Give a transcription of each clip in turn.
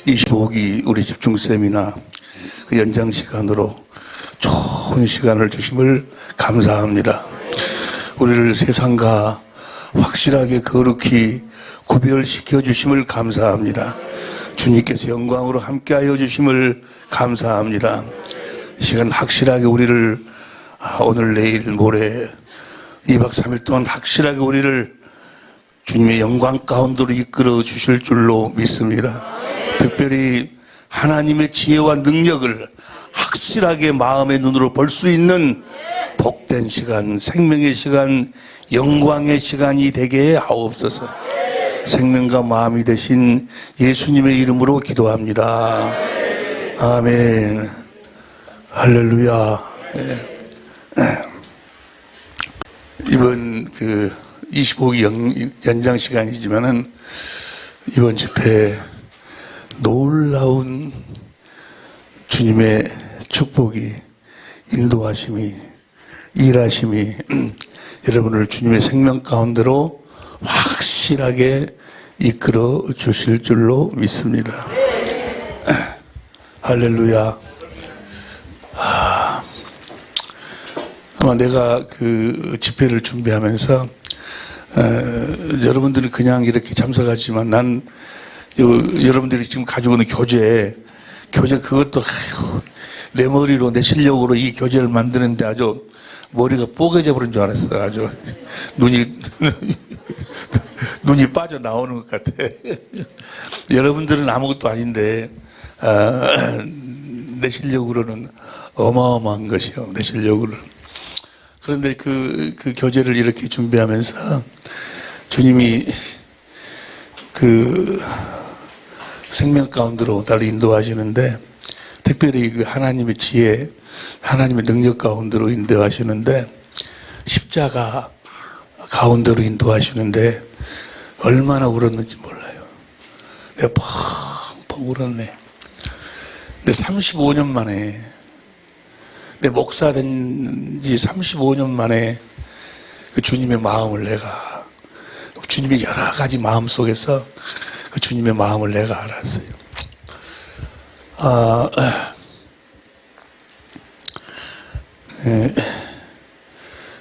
25기 우리 집중 세미나 그 연장 시간으로 좋은 시간을 주심을 감사합니다. 우리를 세상과 확실하게 거룩히 구별시켜 주심을 감사합니다. 주님께서 영광으로 함께하여 주심을 감사합니다. 이 시간 확실하게 우리를 오늘 내일 모레 2박 3일 동안 확실하게 우리를 주님의 영광 가운데로 이끌어 주실 줄로 믿습니다. 특별히 하나님의 지혜와 능력을 확실하게 마음의 눈으로 볼 수 있는 복된 시간, 생명의 시간, 영광의 시간이 되게 하옵소서. 생명과 마음이 되신 예수님의 이름으로 기도합니다. 아멘. 할렐루야. 이번 25기 연장 시간이지만은 이번 집회 놀라운 주님의 축복이, 인도하심이, 일하심이 여러분을 주님의 생명 가운데로 확실하게 이끌어 주실 줄로 믿습니다. 할렐루야. 아마 내가 그 집회를 준비하면서 여러분들은 그냥 이렇게 참석하지만 난 여러분들이 지금 가지고 있는 교재 그것도 내 머리로 내 실력으로 이 교재를 만드는데 아주 머리가 뽀개져 버린 줄 알았어. 아주 눈이 빠져나오는 것 같아. 여러분들은 아무것도 아닌데 내 실력으로는 어마어마한 것이요. 내 실력으로는. 그런데 그 교재를 이렇게 준비하면서 주님이 그 생명 가운데로 나를 인도하시는데, 특별히 그 하나님의 지혜, 하나님의 능력 가운데로 인도하시는데, 십자가 가운데로 인도하시는데 얼마나 울었는지 몰라요. 내가 펑펑 울었네. 근데 35년 만에, 내 목사 된 지 35년 만에 그 주님의 마음을 내가, 주님의 여러 가지 마음 속에서 그 주님의 마음을 내가 알았어요.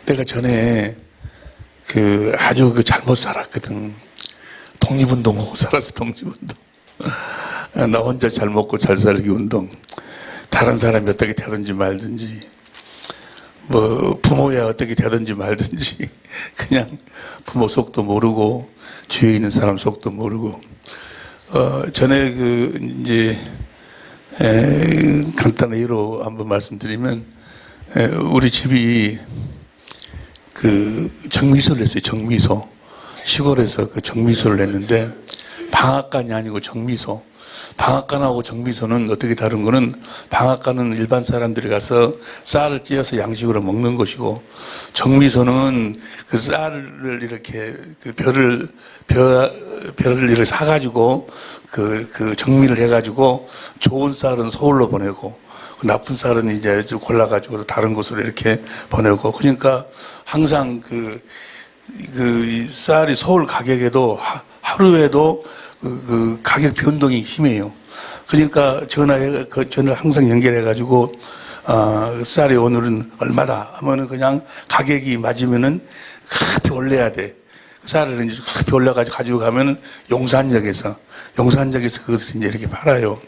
내가 전에 아주 잘못 살았거든. 독립운동하고 살았어, 독립운동. 나 혼자 잘 먹고 잘 살기 운동. 다른 사람이 어떻게 되든지 말든지, 부모야 어떻게 되든지 말든지, 그냥 부모 속도 모르고, 주위에 있는 사람 속도 모르고, 전에 간단한 예로 한번 말씀드리면, 우리 집이 정미소를 했어요, 정미소. 시골에서 정미소를 했는데, 방앗간이 아니고 정미소. 방앗간하고 정미소는 어떻게 다른 거는, 방앗간은 일반 사람들이 가서 쌀을 찧어서 양식으로 먹는 것이고, 정미소는 그 쌀을 이렇게 벼를 이렇게 사가지고 정미를 해가지고 좋은 쌀은 서울로 보내고 나쁜 쌀은 이제 좀 골라가지고 다른 곳으로 이렇게 보내고, 그러니까 항상 이 쌀이 서울 가격에도 하루에도 가격 변동이 심해요. 그러니까 전화를 항상 연결해가지고, 쌀이 오늘은 얼마다 하면은 그냥 가격이 맞으면은 급히 올려야 돼. 쌀을 이제 급히 올려가지고 가지고 가면은 용산역에서 그것을 이제 이렇게 팔아요.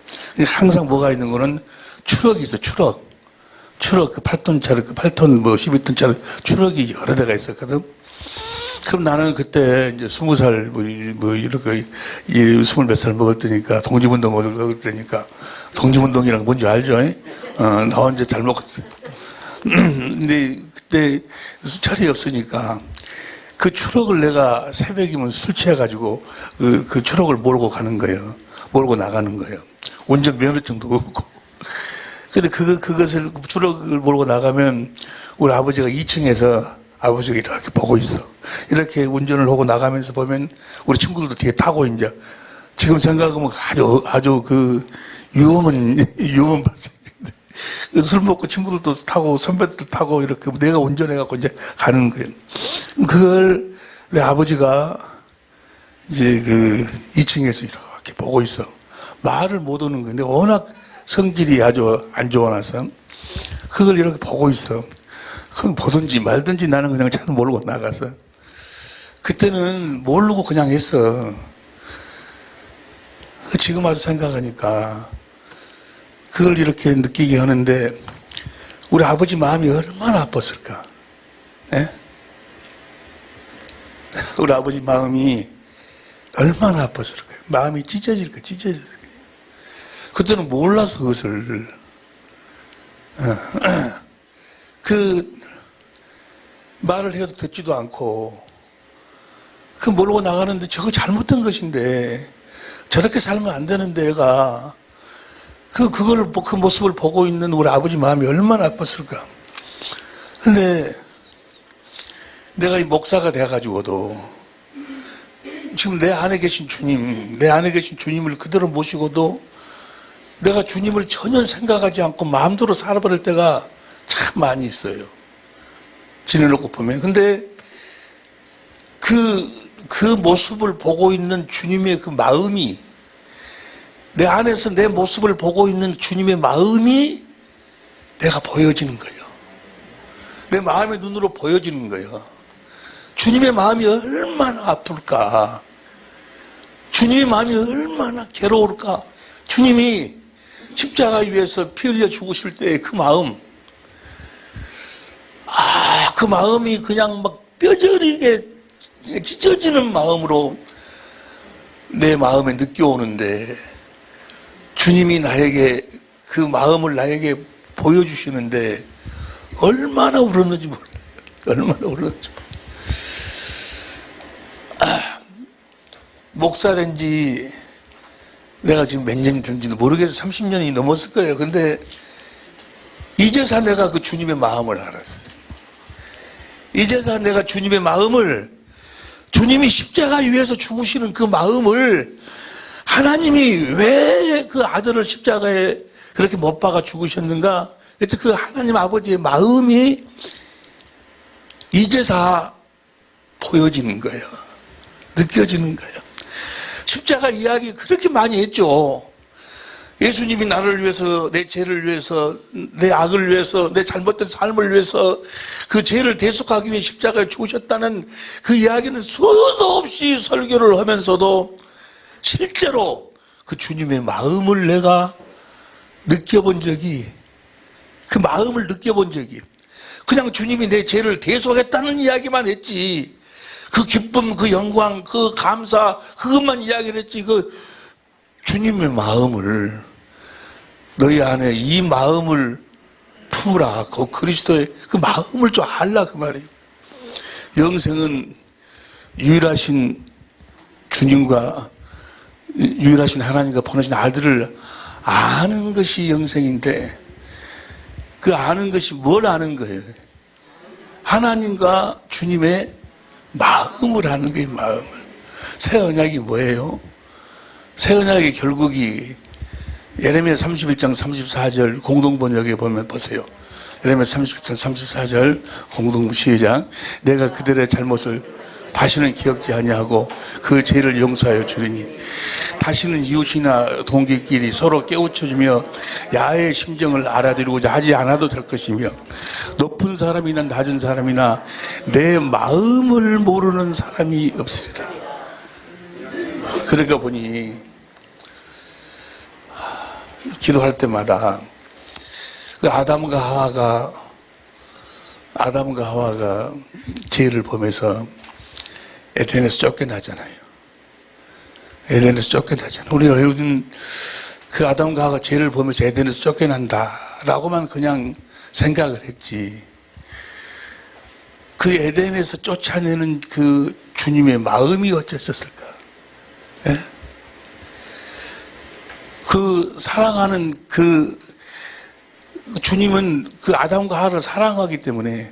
항상 뭐가 있는 거는 추럭이 있어, 추럭. 8톤짜리, 8톤 12톤짜리 추럭이 여러 대가 있었거든. 그럼 나는 그때 이제 20살, 이렇게, 20몇 살 먹을 때니까, 독립운동 먹을 때니까, 독립운동이랑 뭔지 알죠? 나 혼자 잘 먹었어요. 근데 그때 철이 없으니까, 그 추럭을 내가 새벽이면 술 취해가지고, 그 추럭을 몰고 가는 거예요. 몰고 나가는 거예요. 운전 면허증도 없고. 근데 그것을, 추럭을 몰고 나가면, 우리 아버지가 2층에서 아버지가 이렇게 보고 있어. 이렇게 운전을 하고 나가면서 보면 우리 친구들도 뒤에 타고, 이제 지금 생각하면 아주 위험한 발상인데, 술 먹고 친구들도 타고 선배들도 타고 이렇게 내가 운전해갖고 이제 가는 거예요. 그걸 내 아버지가 이제 2층에서 이렇게 보고 있어. 말을 못 하는 건데 워낙 성질이 아주 안 좋아서 그걸 이렇게 보고 있어. 그럼 보든지 말든지 나는 그냥 잘 모르고 나가서. 그때는 모르고 그냥 했어. 지금 와서 생각하니까 그걸 이렇게 느끼게 하는데 우리 아버지 마음이 얼마나 아팠을까. 예? 우리 아버지 마음이 얼마나 아팠을까요? 마음이 찢어질 거예요. 찢어질 거예요. 그때는 몰라서 그것을 그 말을 해도 듣지도 않고 그 모르고 나가는데 저거 잘못된 것인데 저렇게 살면 안 되는데 애가 그 모습을 보고 있는 우리 아버지 마음이 얼마나 아팠을까. 근데 내가 이 목사가 돼가지고도 지금 내 안에 계신 주님, 내 안에 계신 주님을 그대로 모시고도 내가 주님을 전혀 생각하지 않고 마음대로 살아버릴 때가 참 많이 있어요. 지내놓고 보면. 근데 그 모습을 보고 있는 주님의 그 마음이, 내 안에서 내 모습을 보고 있는 주님의 마음이 내가 보여지는 거예요. 내 마음의 눈으로 보여지는 거예요. 주님의 마음이 얼마나 아플까. 주님의 마음이 얼마나 괴로울까. 주님이 십자가 위에서 피 흘려 죽으실 때의 그 마음, 그 마음이 그냥 막 뼈저리게 찢어지는 마음으로 내 마음에 느껴오는데, 주님이 나에게 그 마음을 나에게 보여주시는데 얼마나 울었는지 몰라요. 얼마나 울었는지 몰라요. 목사 된 지 내가 지금 몇 년이 된지도 모르겠어요. 30년이 넘었을 거예요. 근데 이제서 내가 그 주님의 마음을 알았어요. 이제서 내가 주님의 마음을, 주님이 십자가 위에서 죽으시는 그 마음을, 하나님이 왜 그 아들을 십자가에 그렇게 못 박아 죽으셨는가? 그 하나님 아버지의 마음이 이제서 보여지는 거예요. 느껴지는 거예요. 십자가 이야기 그렇게 많이 했죠. 예수님이 나를 위해서, 내 죄를 위해서, 내 악을 위해서, 내 잘못된 삶을 위해서 그 죄를 대속하기 위해 십자가에 죽으셨다는 그 이야기는 수도 없이 설교를 하면서도 실제로 그 주님의 마음을 내가 느껴본 적이, 그 마음을 느껴본 적이, 그냥 주님이 내 죄를 대속했다는 이야기만 했지, 그 기쁨, 그 영광, 그 감사, 그것만 이야기를 했지, 그 주님의 마음을, 너희 안에 이 마음을 품으라. 그 그리스도의 그 마음을 좀 알라, 그 말이에요. 영생은 유일하신 주님과 유일하신 하나님과 보내신 아들을 아는 것이 영생인데, 그 아는 것이 뭘 아는 거예요? 하나님과 주님의 마음을 아는 거예요, 마음을. 새 언약이 뭐예요? 새 언약의 결국이 예레미야 31장 34절 공동번역에 보면 보세요. 예레미야 31장 34절 공동 시작. 내가 그들의 잘못을 다시는 기억지 아니하고 그 죄를 용서하여 주리니 다시는 이웃이나 동기끼리 서로 깨우쳐주며 야의 심정을 알아들고자 하지 않아도 될 것이며 높은 사람이나 낮은 사람이나 내 마음을 모르는 사람이 없으리라. 그러니까 보니 기도할 때마다 그 아담과 하와가 죄를 범해서 에덴에서 쫓겨나잖아요. 에덴에서 쫓겨나잖아요. 우리가 요즘 그 아담과 하와가 죄를 범해서 에덴에서 쫓겨난다라고만 그냥 생각을 했지. 그 에덴에서 쫓아내는 그 주님의 마음이 어땠었을까? 예? 그 사랑하는 그 주님은 그 아담과 하와를 사랑하기 때문에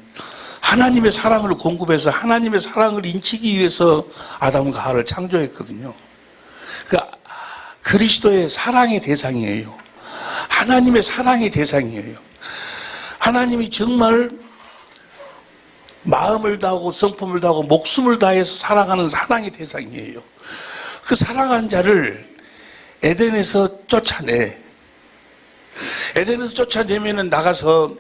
하나님의 사랑을 공급해서 하나님의 사랑을 인치기 위해서 아담과 하와를 창조했거든요. 그 그리스도의 사랑의 대상이에요. 하나님의 사랑의 대상이에요. 하나님이 정말 마음을 다하고 성품을 다하고 목숨을 다해서 사랑하는 사랑의 대상이에요. 그 사랑한 자를 에덴에서 쫓아내. 에덴에서 쫓아내면은 나가서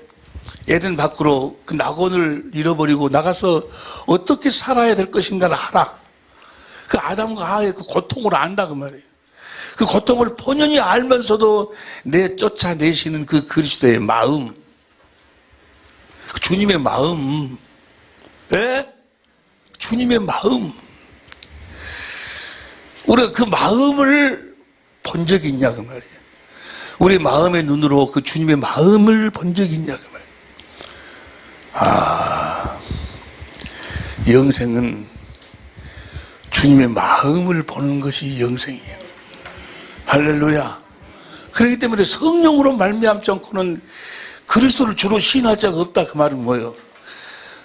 에덴 밖으로 그 낙원을 잃어버리고 나가서 어떻게 살아야 될 것인가를 알아. 그 아담과 하와의 그 고통을 안다 그 말이에요. 그 고통을 본연히 알면서도 쫓아내시는 그 그리스도의 마음, 그 주님의 마음, 예? 주님의 마음. 우리가 그 마음을 본 적이 있냐 그 말이에요. 우리 마음의 눈으로 그 주님의 마음을 본 적이 있냐 그 말이에요. 영생은 주님의 마음을 보는 것이 영생이에요. 할렐루야. 그렇기 때문에 성령으로 말미암지 않고는 그리스도를 주로 시인할 자가 없다 그 말은 뭐예요?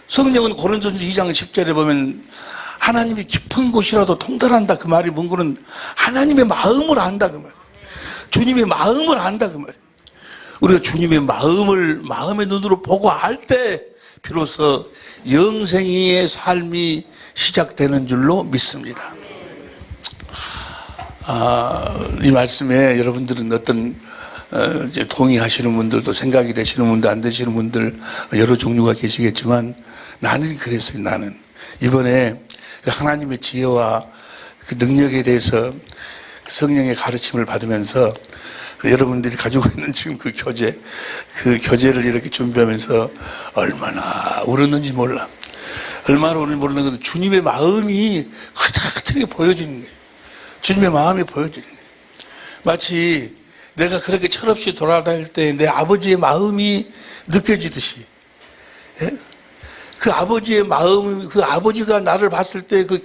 성령은 고린도전서 2장 10절에 보면 하나님이 깊은 곳이라도 통달한다 그 말이 뭔가는 하나님의 마음을 안다 그 말. 주님의 마음을 안다 그 말. 우리가 주님의 마음의 눈으로 보고 알 때 비로소 영생의 삶이 시작되는 줄로 믿습니다. 이 말씀에 여러분들은 어떤 이제 동의하시는 분들도 생각이 되시는 분들 안 되시는 분들 여러 종류가 계시겠지만 나는 그랬어요. 나는 이번에 하나님의 지혜와 그 능력에 대해서 성령의 가르침을 받으면서 여러분들이 가지고 있는 지금 그 교재를 이렇게 준비하면서 얼마나 울었는지 몰라. 얼마나 울었는지 모르는 것은 주님의 마음이 흐릿하게 보여지는 거예요. 주님의 마음이 보여지는 거예요. 마치 내가 그렇게 철없이 돌아다닐 때 내 아버지의 마음이 느껴지듯이, 예? 그 아버지의 마음, 그 아버지가 나를 봤을 때 그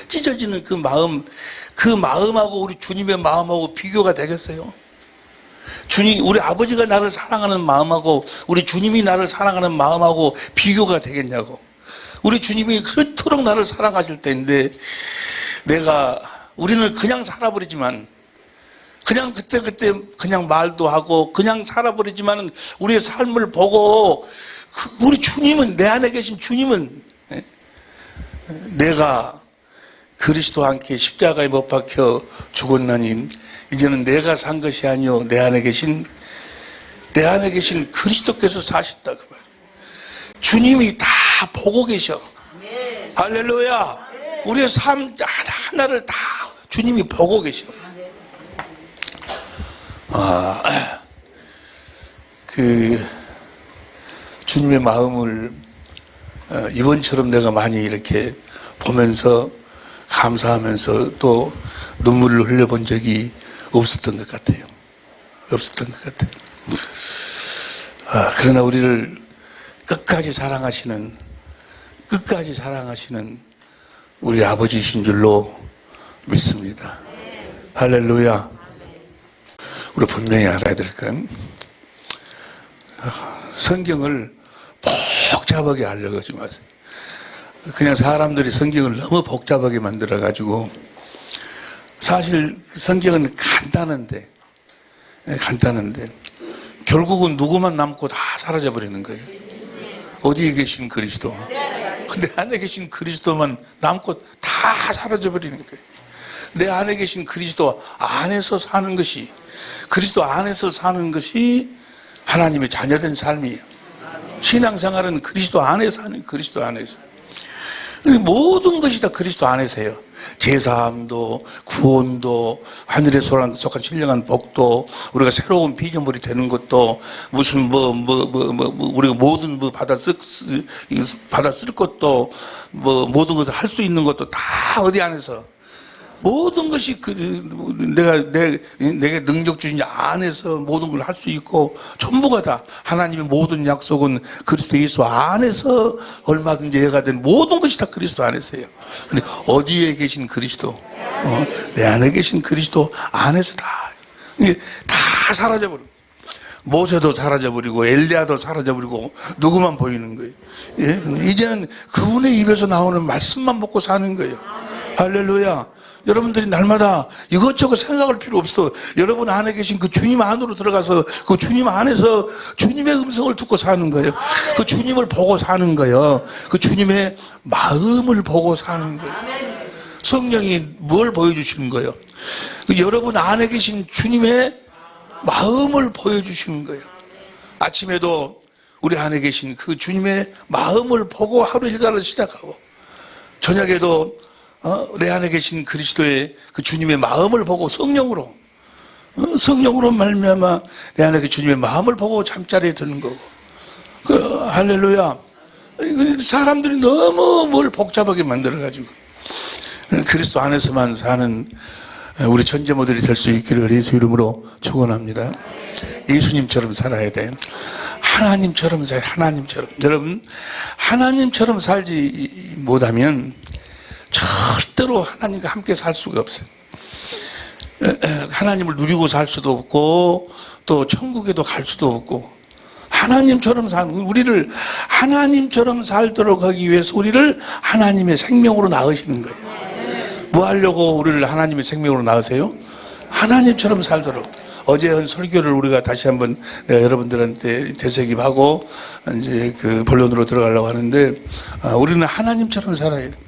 찢어지는 그 마음하고 우리 주님의 마음하고 비교가 되겠어요? 우리 아버지가 나를 사랑하는 마음하고 우리 주님이 나를 사랑하는 마음하고 비교가 되겠냐고. 우리 주님이 그토록 나를 사랑하실 때인데 우리는 그냥 살아버리지만 그냥 그때 그냥 말도 하고 그냥 살아버리지만 우리의 삶을 보고 우리 주님은, 내 안에 계신 주님은 내가 그리스도와 함께 십자가에 못 박혀 죽었나니 이제는 내가 산 것이 아니요 내 안에 계신 그리스도께서 사셨다 그 말이에요. 주님이 다 보고 계셔. 할렐루야. 우리의 삶 하나를 다 주님이 보고 계셔. 주님의 마음을 이번처럼 내가 많이 이렇게 보면서 감사하면서 또 눈물을 흘려본 적이 없었던 것 같아요. 그러나 우리를 끝까지 사랑하시는 우리 아버지이신 줄로 믿습니다. 할렐루야. 우리 분명히 알아야 될 건 성경을 복잡하게 하려고 하지 마세요. 그냥 사람들이 성경을 너무 복잡하게 만들어가지고 사실 성경은 간단한데 결국은 누구만 남고 다 사라져버리는 거예요. 어디에 계신 그리스도? 내 안에 계신 그리스도만 남고 다 사라져버리는 거예요. 내 안에 계신 그리스도 안에서 사는 것이, 그리스도 안에서 사는 것이 하나님의 자녀된 삶이에요. 신앙생활은 그리스도 안에서 하는, 그리스도 안에서. 모든 것이 다 그리스도 안에서요. 제사함도, 구원도, 하늘에 속한 신령한 복도, 우리가 새로운 피조물이 되는 것도, 무슨 우리가 모든 받아 쓸 것도, 모든 것을 할 수 있는 것도 다 어디 안에서. 모든 것이 내게 능력 주신 안에서 모든 걸 할 수 있고, 전부가 다 하나님의 모든 약속은 그리스도 예수 안에서 얼마든지 해가 된 모든 것이 다 그리스도 안에서요. 근데 어디에 계신 그리스도? 내 안에 계신 그리스도 안에서 다 사라져버리고, 모세도 사라져버리고 엘리야도 사라져버리고 누구만 보이는 거예요. 예? 이제는 그분의 입에서 나오는 말씀만 먹고 사는 거예요. 할렐루야. 여러분들이 날마다 이것저것 생각할 필요 없어. 여러분 안에 계신 그 주님 안으로 들어가서 그 주님 안에서 주님의 음성을 듣고 사는 거예요. 그 주님을 보고 사는 거예요. 그 주님의 마음을 보고 사는 거예요. 성령이 뭘 보여주시는 거예요? 여러분 안에 계신 주님의 마음을 보여주시는 거예요. 아침에도 우리 안에 계신 그 주님의 마음을 보고 하루 일과를 시작하고, 저녁에도 내 안에 계신 그리스도의 그 주님의 마음을 보고 성령으로 말미암아 내 안에 그 주님의 마음을 보고 잠자리에 드는 거고. 할렐루야. 사람들이 너무 뭘 복잡하게 만들어가지고, 그리스도 안에서만 사는 우리 천재모델이 될 수 있기를 예수 이름으로 축원합니다. 예수님처럼 살아야 돼. 하나님처럼 살아야 돼. 하나님처럼. 여러분, 하나님처럼 살지 못하면 절대로 하나님과 함께 살 수가 없어요. 하나님을 누리고 살 수도 없고, 또 천국에도 갈 수도 없고, 하나님처럼 우리를 하나님처럼 살도록 하기 위해서 우리를 하나님의 생명으로 낳으시는 거예요. 뭐 하려고 우리를 하나님의 생명으로 낳으세요? 하나님처럼 살도록. 어제 한 설교를 우리가 다시 한번 내가 여러분들한테 되새김하고 이제 그 본론으로 들어가려고 하는데, 우리는 하나님처럼 살아야 돼요.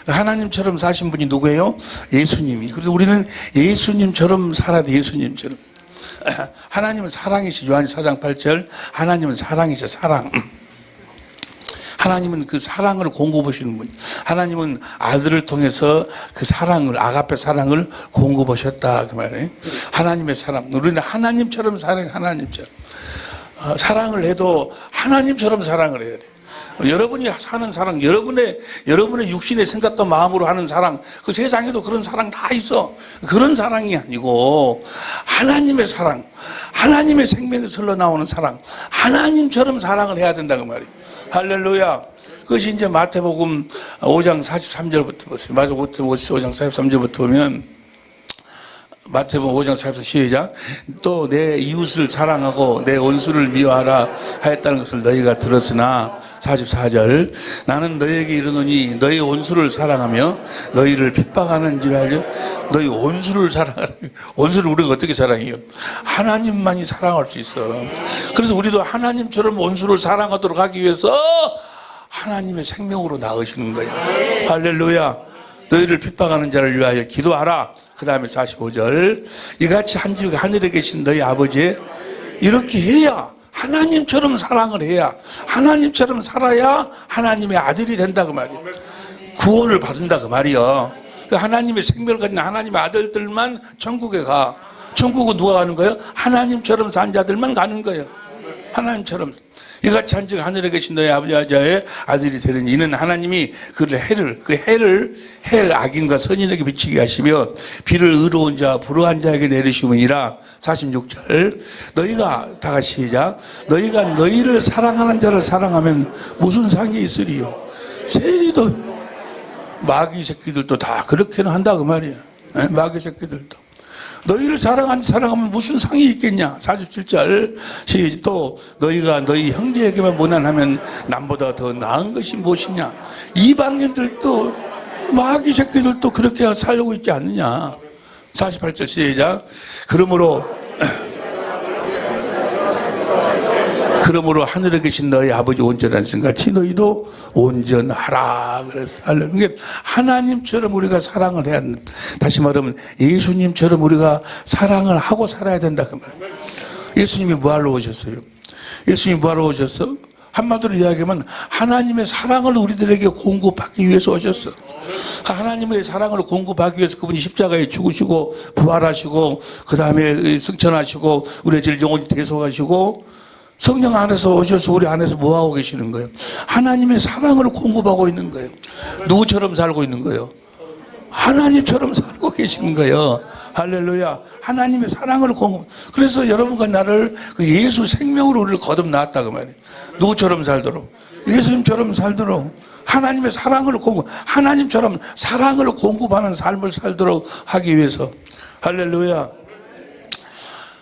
하나님처럼 사신 분이 누구예요? 예수님이. 그래서 우리는 예수님처럼 살아야 돼. 예수님처럼. 하나님은 사랑이시죠. 요한 4장 8절. 하나님은 사랑이시죠. 사랑. 하나님은 그 사랑을 공급하시는 분. 하나님은 아들을 통해서 그 사랑을, 아가페 사랑을 공급하셨다 그 말이에요. 하나님의 사랑. 우리는 하나님처럼 살아요. 하나님처럼. 사랑을 해도 하나님처럼 사랑을 해야 돼요. 여러분이 사는 사랑, 여러분의 육신의 생각과 마음으로 하는 사랑, 그 세상에도 그런 사랑 다 있어. 그런 사랑이 아니고 하나님의 사랑, 하나님의 생명에서 흘러나오는 사랑, 하나님처럼 사랑을 해야 된다고 말이에요. 할렐루야. 그것이 이제 마태복음 5장 43절부터 보세요. 마태복음 5장 43절부터 보면, 마태복음 5장 43절 시작. 또 내 이웃을 사랑하고 내 원수를 미워하라 하였다는 것을 너희가 들었으나, 44절. 나는 너희에게 이르노니 너희 원수를 사랑하며 너희를 핍박하는 줄 알려? 너희 원수를 사랑하라. 원수를 우리가 어떻게 사랑해요? 하나님만이 사랑할 수 있어. 그래서 우리도 하나님처럼 원수를 사랑하도록 하기 위해서 하나님의 생명으로 낳으시는 거야. 할렐루야. 너희를 핍박하는 자를 위하여 기도하라. 그 다음에 45절. 이같이 한즉 하늘에 계신 너희 아버지, 이렇게 해야, 하나님처럼 사랑을 해야, 하나님처럼 살아야 하나님의 아들이 된다 그 말이에요. 구원을 받는다 그 말이에요. 하나님의 생명을 가진 하나님의 아들들만 천국에 가. 천국은 누가 가는 거예요? 하나님처럼 산 자들만 가는 거예요. 하나님처럼. 이같이 한즉 하늘에 계신 너희 아버지의 아들이 되는 이는 하나님이 그 해를 악인과 선인에게 비치게 하시며 비를 의로운 자 불의한 자에게 내리시므니라. 46절. 너희가 다 같이 시작. 너희가 너희를 사랑하는 자를 사랑하면 무슨 상이 있으리요? 세리도 마귀 새끼들도 다 그렇게는 한다 그 말이야. 마귀 새끼들도. 너희를 사랑하면 무슨 상이 있겠냐? 47절. 또 너희가 너희 형제에게만 무난하면 남보다 더 나은 것이 무엇이냐? 이방인들도 마귀 새끼들도 그렇게 살고 있지 않느냐? 48절 시작. 그러므로 하늘에 계신 너희 아버지 온전하신 같이 너희도 온전하라. 그래서 그러니까 하나님처럼 우리가 사랑을 해야 한다. 다시 말하면 예수님처럼 우리가 사랑을 하고 살아야 된다 그 말. 예수님이 뭐하러 오셨어요? 예수님이 뭐하러 오셨어? 한마디로 이야기하면 하나님의 사랑을 우리들에게 공급하기 위해서 오셨어. 하나님의 사랑을 공급하기 위해서 그분이 십자가에 죽으시고 부활하시고 그 다음에 승천하시고 우리의 죄를 영원히 대속하시고 성령 안에서 오셔서 우리 안에서 뭐하고 계시는 거예요? 하나님의 사랑을 공급하고 있는 거예요. 누구처럼 살고 있는 거예요? 하나님처럼 살고 계시는 거예요. 할렐루야. 하나님의 사랑을 공급. 그래서 여러분과 나를 그 예수 생명으로 우리를 거듭났다 그 말이에요. 누구처럼 살도록? 예수님처럼 살도록 하나님의 사랑을 하나님처럼 사랑을 공급하는 삶을 살도록 하기 위해서. 할렐루야.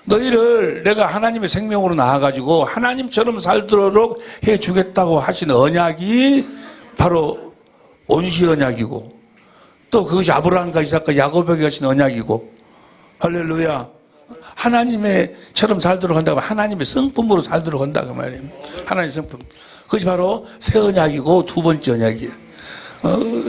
너희를 내가 하나님의 생명으로 나와가지고 하나님처럼 살도록 해주겠다고 하신 언약이 바로 온시 언약이고, 또 그것이 아브라함과 이삭과 야곱에게 하신 언약이고, 할렐루야. 하나님처럼 살도록 한다고 하나님의 성품으로 살도록 한다고 말이에요. 하나님의 성품. 그것이 바로 새 언약이고 두 번째 언약이에요.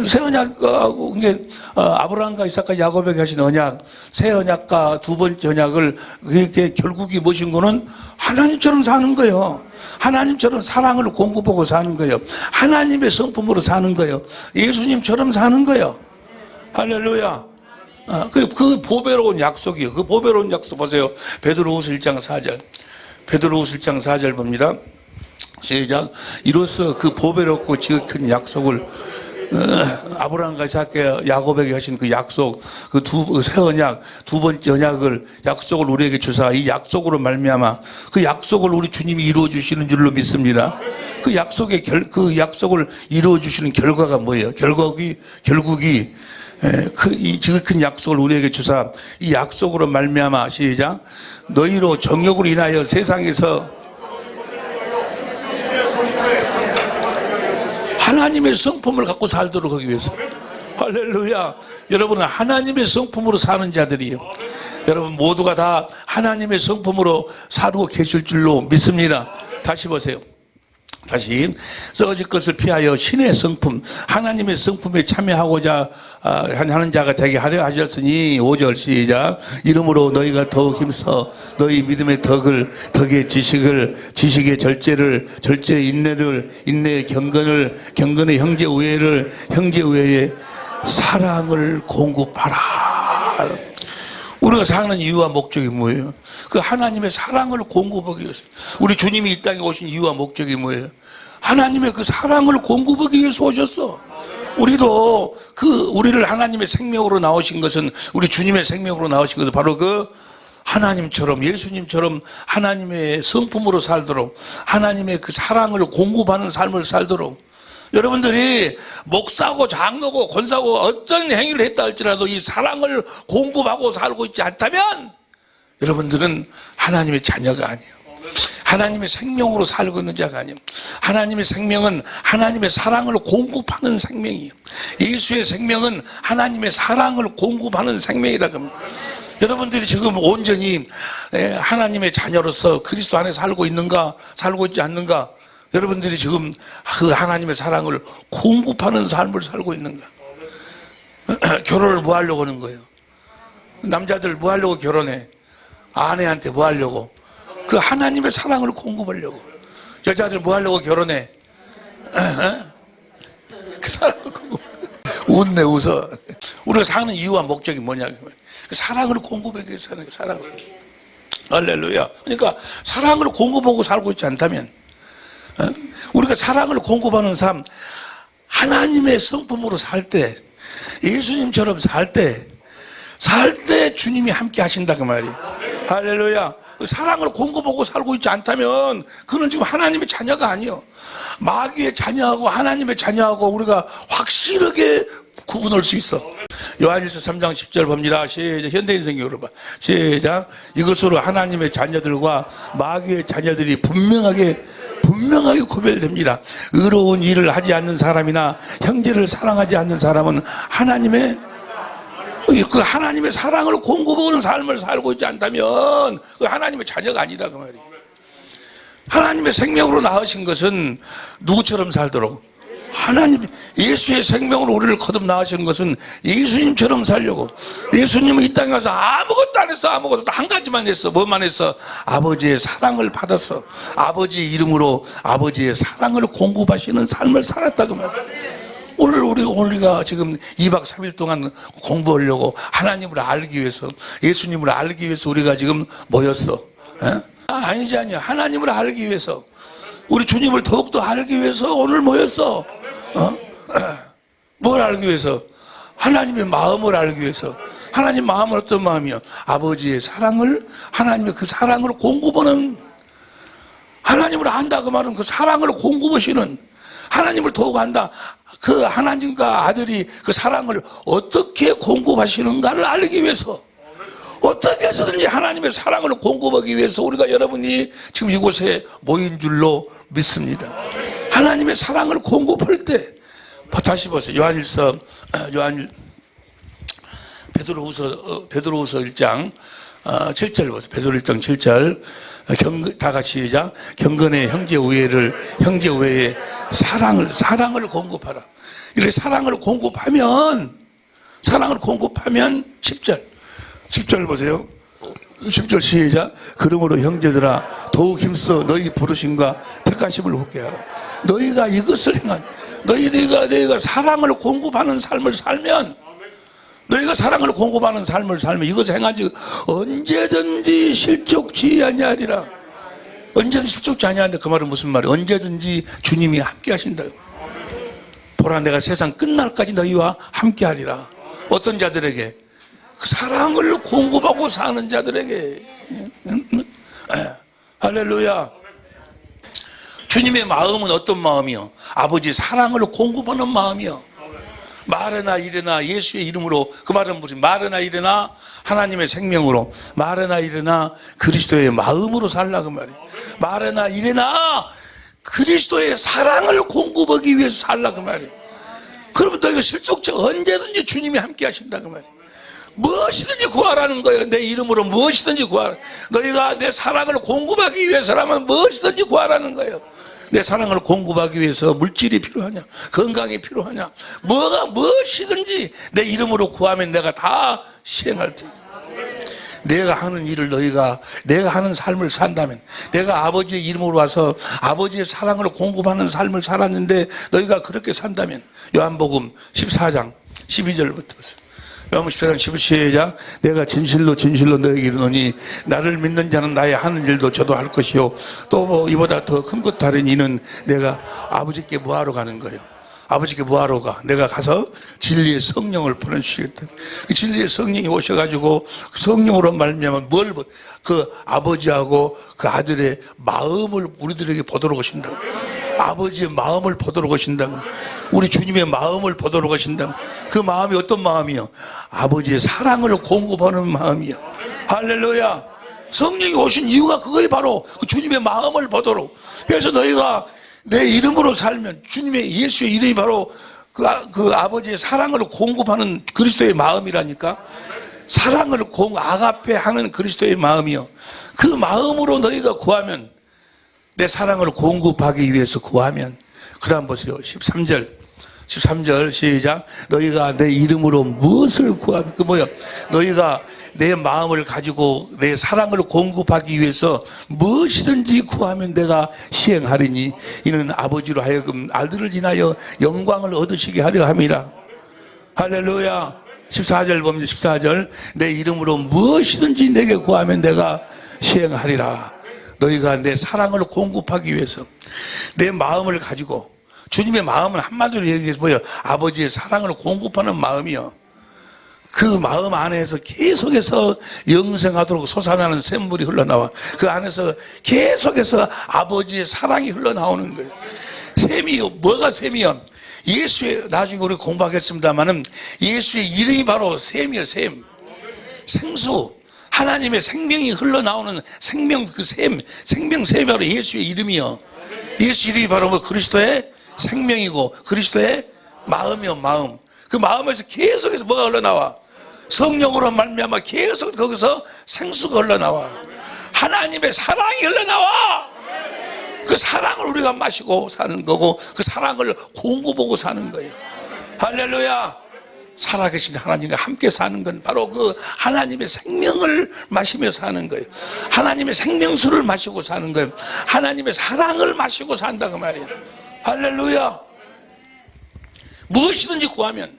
새 언약하고 이게 아브라함과 이삭과 야곱에게 하신 언약, 새 언약과 두 번째 언약을 그게 결국이 뭐신 거는 하나님처럼 사는 거예요. 하나님처럼 사랑을 공급하고 사는 거예요. 하나님의 성품으로 사는 거예요. 예수님처럼 사는 거예요. 할렐루야. 그 보배로운 약속이에요. 그 보배로운 약속 보세요. 베드로후서 1장 4절. 베드로후서 1장 4절 봅니다. 시작. 이로써 그 보배롭고 지극한 약속을 아브라함과 이삭과 야곱에게 하신 그 약속, 그 새 언약, 두 번째 언약을 약속을 우리에게 주사 이 약속으로 말미암아 그 약속을 우리 주님이 이루어 주시는 줄로 믿습니다. 그 약속을 이루어 주시는 결과가 뭐예요? 결국이 이 지극한 약속을 우리에게 주사 이 약속으로 말미암아 시작. 너희로 정욕으로 인하여 세상에서 하나님의 성품을 갖고 살도록 하기 위해서. 할렐루야. 여러분은 하나님의 성품으로 사는 자들이에요. 여러분 모두가 다 하나님의 성품으로 살고 계실 줄로 믿습니다. 다시 보세요. 다시 썩어질 것을 피하여 신의 성품, 하나님의 성품에 참여하고자 하는 자가 되게 하려 하셨으니 5절 시작. 이러므로 너희가 더욱 힘써 너희 믿음의 덕의 지식의 절제의 인내의 경건의 형제 우애의 사랑을 공급하라. 우리가 사는 이유와 목적이 뭐예요? 그 하나님의 사랑을 공급하기 위해서. 우리 주님이 이 땅에 오신 이유와 목적이 뭐예요? 하나님의 그 사랑을 공급하기 위해서 오셨어. 우리도 우리를 하나님의 생명으로 나오신 것은, 우리 주님의 생명으로 나오신 것은 바로 그 하나님처럼, 예수님처럼 하나님의 성품으로 살도록, 하나님의 그 사랑을 공급하는 삶을 살도록. 여러분들이 목사고 장로고 권사고 어떤 행위를 했다 할지라도 이 사랑을 공급하고 살고 있지 않다면 여러분들은 하나님의 자녀가 아니에요. 하나님의 생명으로 살고 있는 자가 아니에요. 하나님의 생명은 하나님의 사랑을 공급하는 생명이에요. 예수의 생명은 하나님의 사랑을 공급하는 생명이라고 합니다. 여러분들이 지금 온전히 하나님의 자녀로서 그리스도 안에 살고 있는가, 살고 있지 않는가? 여러분들이 지금 그 하나님의 사랑을 공급하는 삶을 살고 있는가? 결혼을 뭐 하려고 하는 거예요? 남자들 뭐 하려고 결혼해? 아내한테 뭐 하려고? 그 하나님의 사랑을 공급하려고. 여자들 뭐 하려고 결혼해? 그 사랑을 공급. 웃네, 웃어. 우리가 사는 이유와 목적이 뭐냐? 그 사랑을 공급하기 위해서 사는 거예요. 사랑을. 할렐루야. 그러니까 사랑을 공급하고 살고 있지 않다면, 우리가 사랑을 공급하는 삶, 하나님의 성품으로 살 때, 예수님처럼 살 때 주님이 함께 하신다 그 말이에요. 할렐루야. 사랑을 공급하고 살고 있지 않다면 그는 지금 하나님의 자녀가 아니에요. 마귀의 자녀하고 하나님의 자녀하고 우리가 확실하게 구분할 수 있어. 요한일서 3장 10절 봅니다. 시작. 현대인성경으로 봐. 시작. 이것으로 하나님의 자녀들과 마귀의 자녀들이 분명하게 구별됩니다. 의로운 일을 하지 않는 사람이나 형제를 사랑하지 않는 사람은 그 하나님의 사랑을 공급하는 삶을 살고 있지 않다면 그 하나님의 자녀가 아니다 그 말이에요. 하나님의 생명으로 낳으신 것은 누구처럼 살도록? 예수의 생명으로 우리를 거듭나으신 것은 예수님처럼 살려고. 예수님은 이 땅에 와서 아무것도 안 했어. 아무것도 한 가지만 했어. 뭐만 했어? 아버지의 사랑을 받았어. 아버지의 이름으로 아버지의 사랑을 공급하시는 삶을 살았다고 말이야. 오늘 우리가 지금 2박 3일 동안 공부하려고 하나님을 알기 위해서, 예수님을 알기 위해서 우리가 지금 모였어. 아니야. 하나님을 알기 위해서, 우리 주님을 더욱더 알기 위해서 오늘 모였어. 뭘 알기 위해서? 하나님의 마음을 알기 위해서. 하나님 마음은 어떤 마음이요? 아버지의 사랑을, 하나님의 그 사랑을 공급하는, 하나님을 안다 그 말은 그 사랑을 공급하시는, 하나님을 더욱 안다. 그 하나님과 아들이 그 사랑을 어떻게 공급하시는가를 알기 위해서, 어떻게 해서든지 하나님의 사랑을 공급하기 위해서 우리가 여러분이 지금 이곳에 모인 줄로 믿습니다. 하나님의 사랑을 공급할 때, 다시 보세요. 베드로후서 1장 7절 보세요. 베드로 1장 7절. 다 같이 시작. 경건의 형제 우애의 사랑을 공급하라. 이렇게 사랑을 공급하면 10절 보세요. 10절 시작. 그러므로 형제들아 더욱 힘써 너희 부르심과 택하심을 굳게 하라. 너희가 이것을 행한 너희가 사랑을 공급하는 삶을 살면 이것을 행한지 언제든지 실족치 아니하리라. 언제든지 실족치 아니하는데 그 말은 무슨 말이에요? 언제든지 주님이 함께 하신다. 보라 내가 세상 끝날까지 너희와 함께 하리라. 어떤 자들에게? 그 사랑을 공급하고 사는 자들에게. 할렐루야. 주님의 마음은 어떤 마음이요? 아버지의 사랑을 공급하는 마음이요. 말해나 이래나 예수의 이름으로, 그 말은 무슨 말해나 이래나 하나님의 생명으로, 말해나 이래나 그리스도의 마음으로 살라 그 말이에요. 말해나 이래나 그리스도의 사랑을 공급하기 위해서 살라 그 말이에요. 그러면 너희가 실족자 언제든지 주님이 함께 하신다 그 말이에요. 무엇이든지 구하라는 거예요. 내 이름으로 무엇이든지 구하라. 너희가 내 사랑을 공급하기 위해서라면 무엇이든지 구하라는 거예요. 내 사랑을 공급하기 위해서 물질이 필요하냐, 건강이 필요하냐, 무엇이든지 내 이름으로 구하면 내가 다 시행할 테니. 내가 하는 일을 내가 하는 삶을 산다면, 내가 아버지의 이름으로 와서 아버지의 사랑을 공급하는 삶을 살았는데 너희가 그렇게 산다면, 요한복음 14장 12절부터 보세요. 요한복음 14장 12절 내가 진실로 너에게 이르노니 나를 믿는 자는 나의 하는 일도 저도 할 것이요 또 이보다 더 큰 것도 하리니 이는 내가 아버지께 뭐하러 가는 거예요? 아버지께 뭐하러 가? 내가 가서 진리의 성령을 보내주시겠다. 그 진리의 성령이 오셔가지고 성령으로 말미암아 그 아버지하고 그 아들의 마음을 우리들에게 보도록 하신다. 아버지의 마음을 보도록 하신다. 우리 주님의 마음을 보도록 하신다. 그 마음이 어떤 마음이요? 아버지의 사랑을 공급하는 마음이요. 할렐루야. 성령이 오신 이유가 그거에 바로 그 주님의 마음을 보도록. 그래서 너희가 내 이름으로 살면 주님의 예수의 이름이 바로 그 아버지의 사랑을 공급하는 그리스도의 마음이라니까. 사랑을 아가페 하는 그리스도의 마음이요. 그 마음으로 너희가 구하면, 내 사랑을 공급하기 위해서 구하면, 그다음 보세요. 13절 시작. 너희가 내 이름으로 무엇을 구하면, 너희가 내 마음을 가지고 내 사랑을 공급하기 위해서 무엇이든지 구하면 내가 시행하리니 이는 아버지로 하여금 아들을 인하여 영광을 얻으시게 하려 함이라. 할렐루야. 14절 봅니다. 14절 내 이름으로 무엇이든지 내게 구하면 내가 시행하리라. 너희가 내 사랑을 공급하기 위해서 내 마음을 가지고, 주님의 마음은 한마디로 얘기해서 뭐예요? 아버지의 사랑을 공급하는 마음이요. 그 마음 안에서 계속해서 영생하도록 솟아나는 샘물이 흘러나와 그 안에서 계속해서 아버지의 사랑이 흘러나오는 거예요. 샘이요. 뭐가 샘이요? 예수의, 나중에 우리 공부하겠습니다만은 예수의 이름이 바로 샘이요. 샘. 생수. 하나님의 생명이 흘러나오는 생명, 그 생명샘이 바로 예수의 이름이요. 예수 이름이 바로 그리스도의 생명이고 그리스도의 마음이요. 마음. 그 마음에서 계속해서 뭐가 흘러나와? 성령으로 말미암아 계속 거기서 생수가 흘러나와. 하나님의 사랑이 흘러나와. 그 사랑을 우리가 마시고 사는 거고 그 사랑을 공급하고 사는 거예요. 할렐루야. 살아계신 하나님과 함께 사는 건 바로 그 하나님의 생명을 마시며 사는 거예요. 하나님의 생명수를 마시고 사는 거예요. 하나님의 사랑을 마시고 산다 그 말이에요. 할렐루야. 무엇이든지 구하면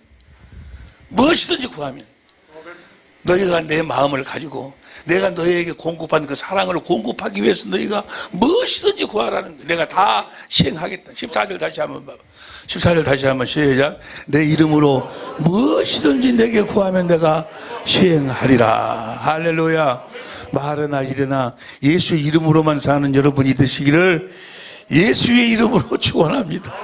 너희가 내 마음을 가지고 내가 너희에게 공급한 그 사랑을 공급하기 위해서 너희가 무엇이든지 구하라는 거예요. 내가 다 시행하겠다. 14절 다시 한번 봐봐. 14절 다시 한번 시작. 내 이름으로 무엇이든지 내게 구하면 내가 시행하리라. 할렐루야. 말하나 이래나 예수의 이름으로만 사는 여러분이 되시기를 예수의 이름으로 축원합니다.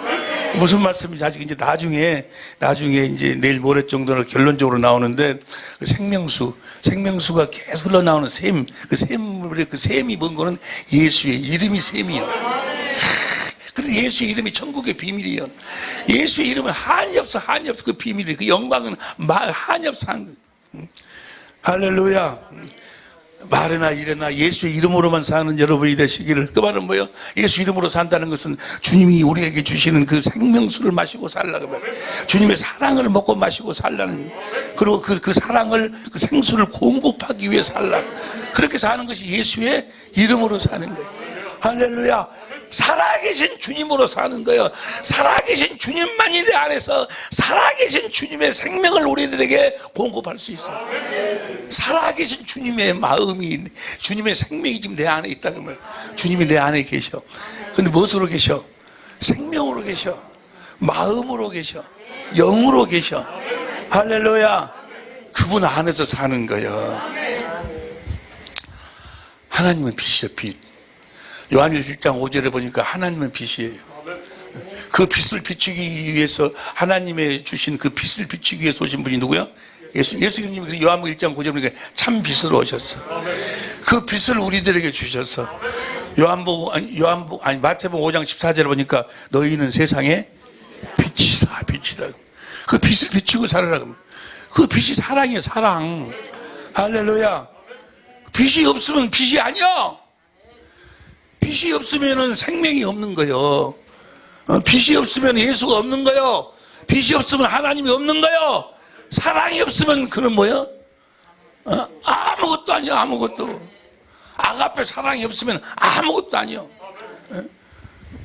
무슨 말씀인지 아직 이제 나중에 이제 내일 모레 정도는 결론적으로 나오는데 그 생명수가 계속 흘러나오는 샘, 그 샘이 뭔 거는 예수의 이름이 샘이요. 그래서 예수의 이름이 천국의 비밀이요. 예수의 이름은 한이 없어 그 비밀이, 그 영광은 한이 없어 한. 할렐루야. 말이나 이래나 예수의 이름으로만 사는 여러분이 되시기를. 그 말은 뭐예요? 예수 이름으로 산다는 것은 주님이 우리에게 주시는 그 생명수를 마시고 살라고 말이에요. 주님의 사랑을 먹고 마시고 살라는, 그리고 그 사랑을, 그 생수를 공급하기 위해 살라. 그렇게 사는 것이 예수의 이름으로 사는 거예요. 할렐루야. 살아계신 주님으로 사는 거예요. 살아계신 주님만이 내 안에서 살아계신 주님의 생명을 우리들에게 공급할 수 있어요. 살아계신 주님의 마음이, 주님의 생명이 지금 내 안에 있다는 말. 주님이 내 안에 계셔. 근데 무엇으로 계셔? 생명으로 계셔. 마음으로 계셔. 영으로 계셔. 할렐루야. 그분 안에서 사는 거예요. 하나님은 빛이요, 빛. 요한일서 1장 5절에 보니까 하나님은 빛이에요. 그 빛을 비추기 위해서, 하나님의 주신 그 빛을 비추기 위해서 오신 분이 누구야? 예수님이 요한복음 1장 5절에 보니까 참 빛으로 오셨어. 그 빛을 우리들에게 주셔서, 마태복음 5장 14절에 보니까 너희는 세상의 빛이다, 빛이다. 그 빛을 비추고 살아라. 그 빛이 사랑이에요, 사랑. 할렐루야. 빛이 없으면 빛이 아니야. 빛이 없으면 생명이 없는 거예요. 빛이 없으면 예수가 없는 거예요. 빛이 없으면 하나님이 없는 거예요. 사랑이 없으면 그는 뭐야? 아무것도 아니야, 아무것도. 아가페 사랑이 없으면 아무것도 아니요.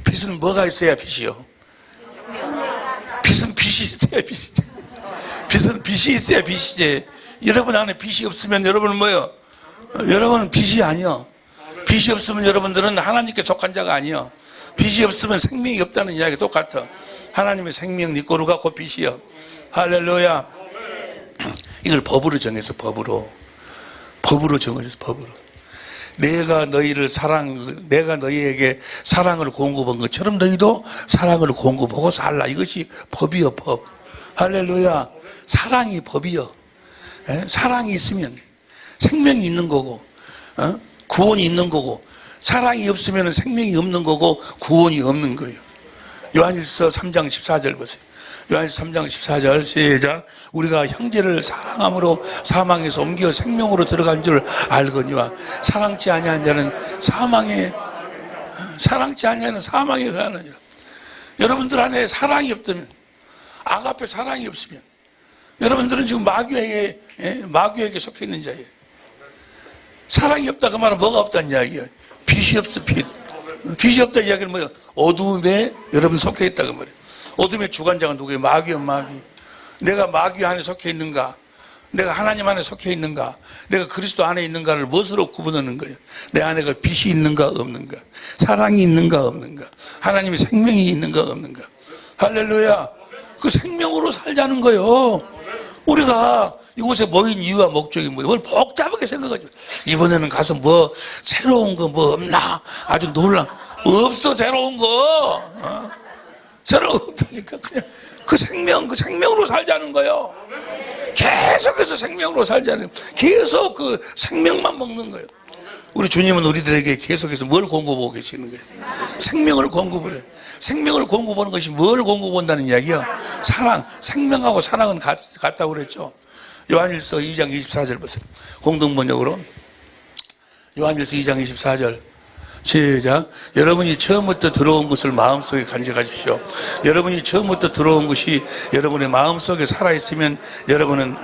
빛은 뭐가 있어야 빛이요? 빛은 빛이 있어야 빛이지. 빛은 빛이 있어야 빛이지. 여러분 안에 빛이 없으면 여러분은 뭐예요? 여러분은 빛이 아니요. 빛이 없으면 여러분들은 하나님께 속한 자가 아니요. 빛이 없으면 생명이 없다는 이야기 똑같아. 하나님의 생명 니꼬르가 곧 빛이요. 할렐루야. 이걸 법으로 정해서, 법으로 정해서, 법으로. 내가 너희에게 사랑을 공급한 것처럼 너희도 사랑을 공급하고 살라. 이것이 법이요, 법. 할렐루야. 사랑이 법이요. 사랑이 있으면 생명이 있는 거고, 구원이 있는 거고, 사랑이 없으면 생명이 없는 거고 구원이 없는 거예요. 요한일서 3장 14절 보세요. 요한일서 3장 14절 시작. 우리가 형제를 사랑함으로 사망에서 옮겨 생명으로 들어간 줄 알거니와 사랑치 아니한 자는 사망에 가느니라. 여러분들 안에 사랑이 없다면, 아가페 사랑이 없으면 여러분들은 지금 마귀에게 속해 있는 자예요. 사랑이 없다 그 말은 뭐가 없다는 이야기예요? 빛이 없어, 빛. 빛이 없다는 이야기는 뭐예요? 어두움에 여러분 속해 있다 그 말이에요. 어둠의 주관자가 누구예요? 마귀요, 마귀. 내가 마귀 안에 속해 있는가? 내가 하나님 안에 속해 있는가? 내가 그리스도 안에 있는가를 무엇으로 구분하는 거예요? 내 안에 그 빛이 있는가 없는가? 사랑이 있는가 없는가? 하나님의 생명이 있는가 없는가? 할렐루야. 그 생명으로 살자는 거예요. 우리가 이곳에 모인 이유와 목적이 뭐예요? 뭘 복잡하게 생각하지. 이번에는 가서 뭐 새로운 거 뭐 없나? 아주 놀라. 없어, 새로운 거. 새로운 거 없다니까. 그냥 그 생명으로 살자는 거예요. 계속해서 생명으로 살자는 거예요. 계속 그 생명만 먹는 거예요. 우리 주님은 우리들에게 계속해서 뭘 공급하고 계시는 거예요? 생명을 공급을 해요. 생명을 공급하는 것이 뭘 공급한다는 이야기야? 사랑. 생명하고 사랑은 같다고 그랬죠. 요한일서 2장 24절 보세요. 공동번역으로. 요한일서 2장 24절. 시작. 여러분이 처음부터 들어온 것을 마음속에 간직하십시오. 여러분이 처음부터 들어온 것이 여러분의 마음속에 살아있으면 여러분은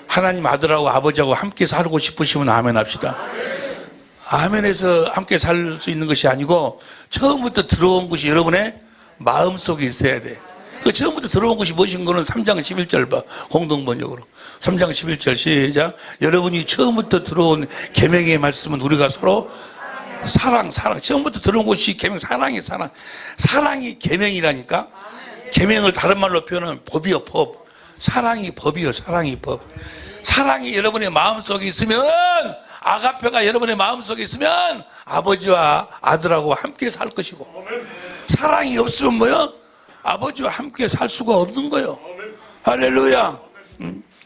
하나님 아들하고 아버지하고 함께 살고 싶으시면 아멘 합시다. 아멘에서 함께 살 수 있는 것이 아니고 처음부터 들어온 것이 여러분의 마음속에 있어야 돼. 그 처음부터 들어온 것이 무엇인 거는 3장 11절 봐. 공동번역으로. 3장 11절 시작. 여러분이 처음부터 들어온 계명의 말씀은 우리가 서로 사랑. 처음부터 들어온 것이 계명, 사랑이 사랑. 사랑이 계명이라니까. 계명을 다른 말로 표현하면 법이요, 법. 사랑이 법이요, 사랑이 법. 사랑이 여러분의 마음속에 있으면, 아가페가 여러분의 마음속에 있으면 아버지와 아들하고 함께 살 것이고, 사랑이 없으면 뭐요? 아버지와 함께 살 수가 없는 거예요. 할렐루야.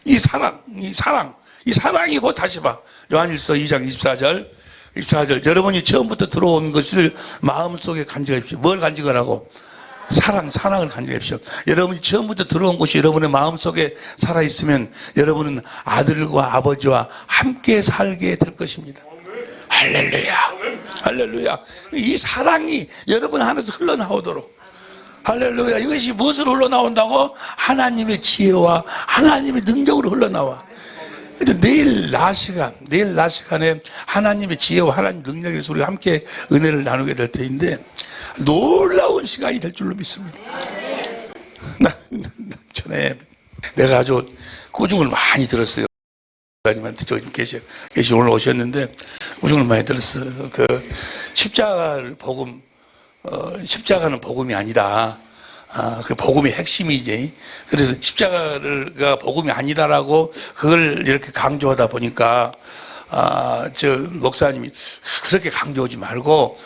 이 사랑이 곧 다시 봐. 요한일서 2장 24절. 여러분이 처음부터 들어온 것을 마음속에 간직하십시오. 뭘 간직을 하고? 사랑을 간직하십시오. 여러분이 처음부터 들어온 곳이 여러분의 마음속에 살아있으면 여러분은 아들과 아버지와 함께 살게 될 것입니다. 할렐루야. 할렐루야. 이 사랑이 여러분 안에서 흘러나오도록. 할렐루야. 이것이 무엇으로 흘러나온다고? 하나님의 지혜와 하나님의 능력으로 흘러나와. 내일 낮 시간에 하나님의 지혜와 하나님의 능력에서 우리가 함께 은혜를 나누게 될 터인데 놀라운 시간이 될 줄로 믿습니다. 전에 내가 아주 꾸중을 많이 들었어요. 님한테 저기 계시 오늘 오셨는데 꾸중을 많이 들었어요. 그 십자가는 복음이 아니다. 그 복음의 핵심이지. 그래서 십자가가 복음이 아니다라고 그걸 이렇게 강조하다 보니까 저 목사님이 그렇게 강조하지 말고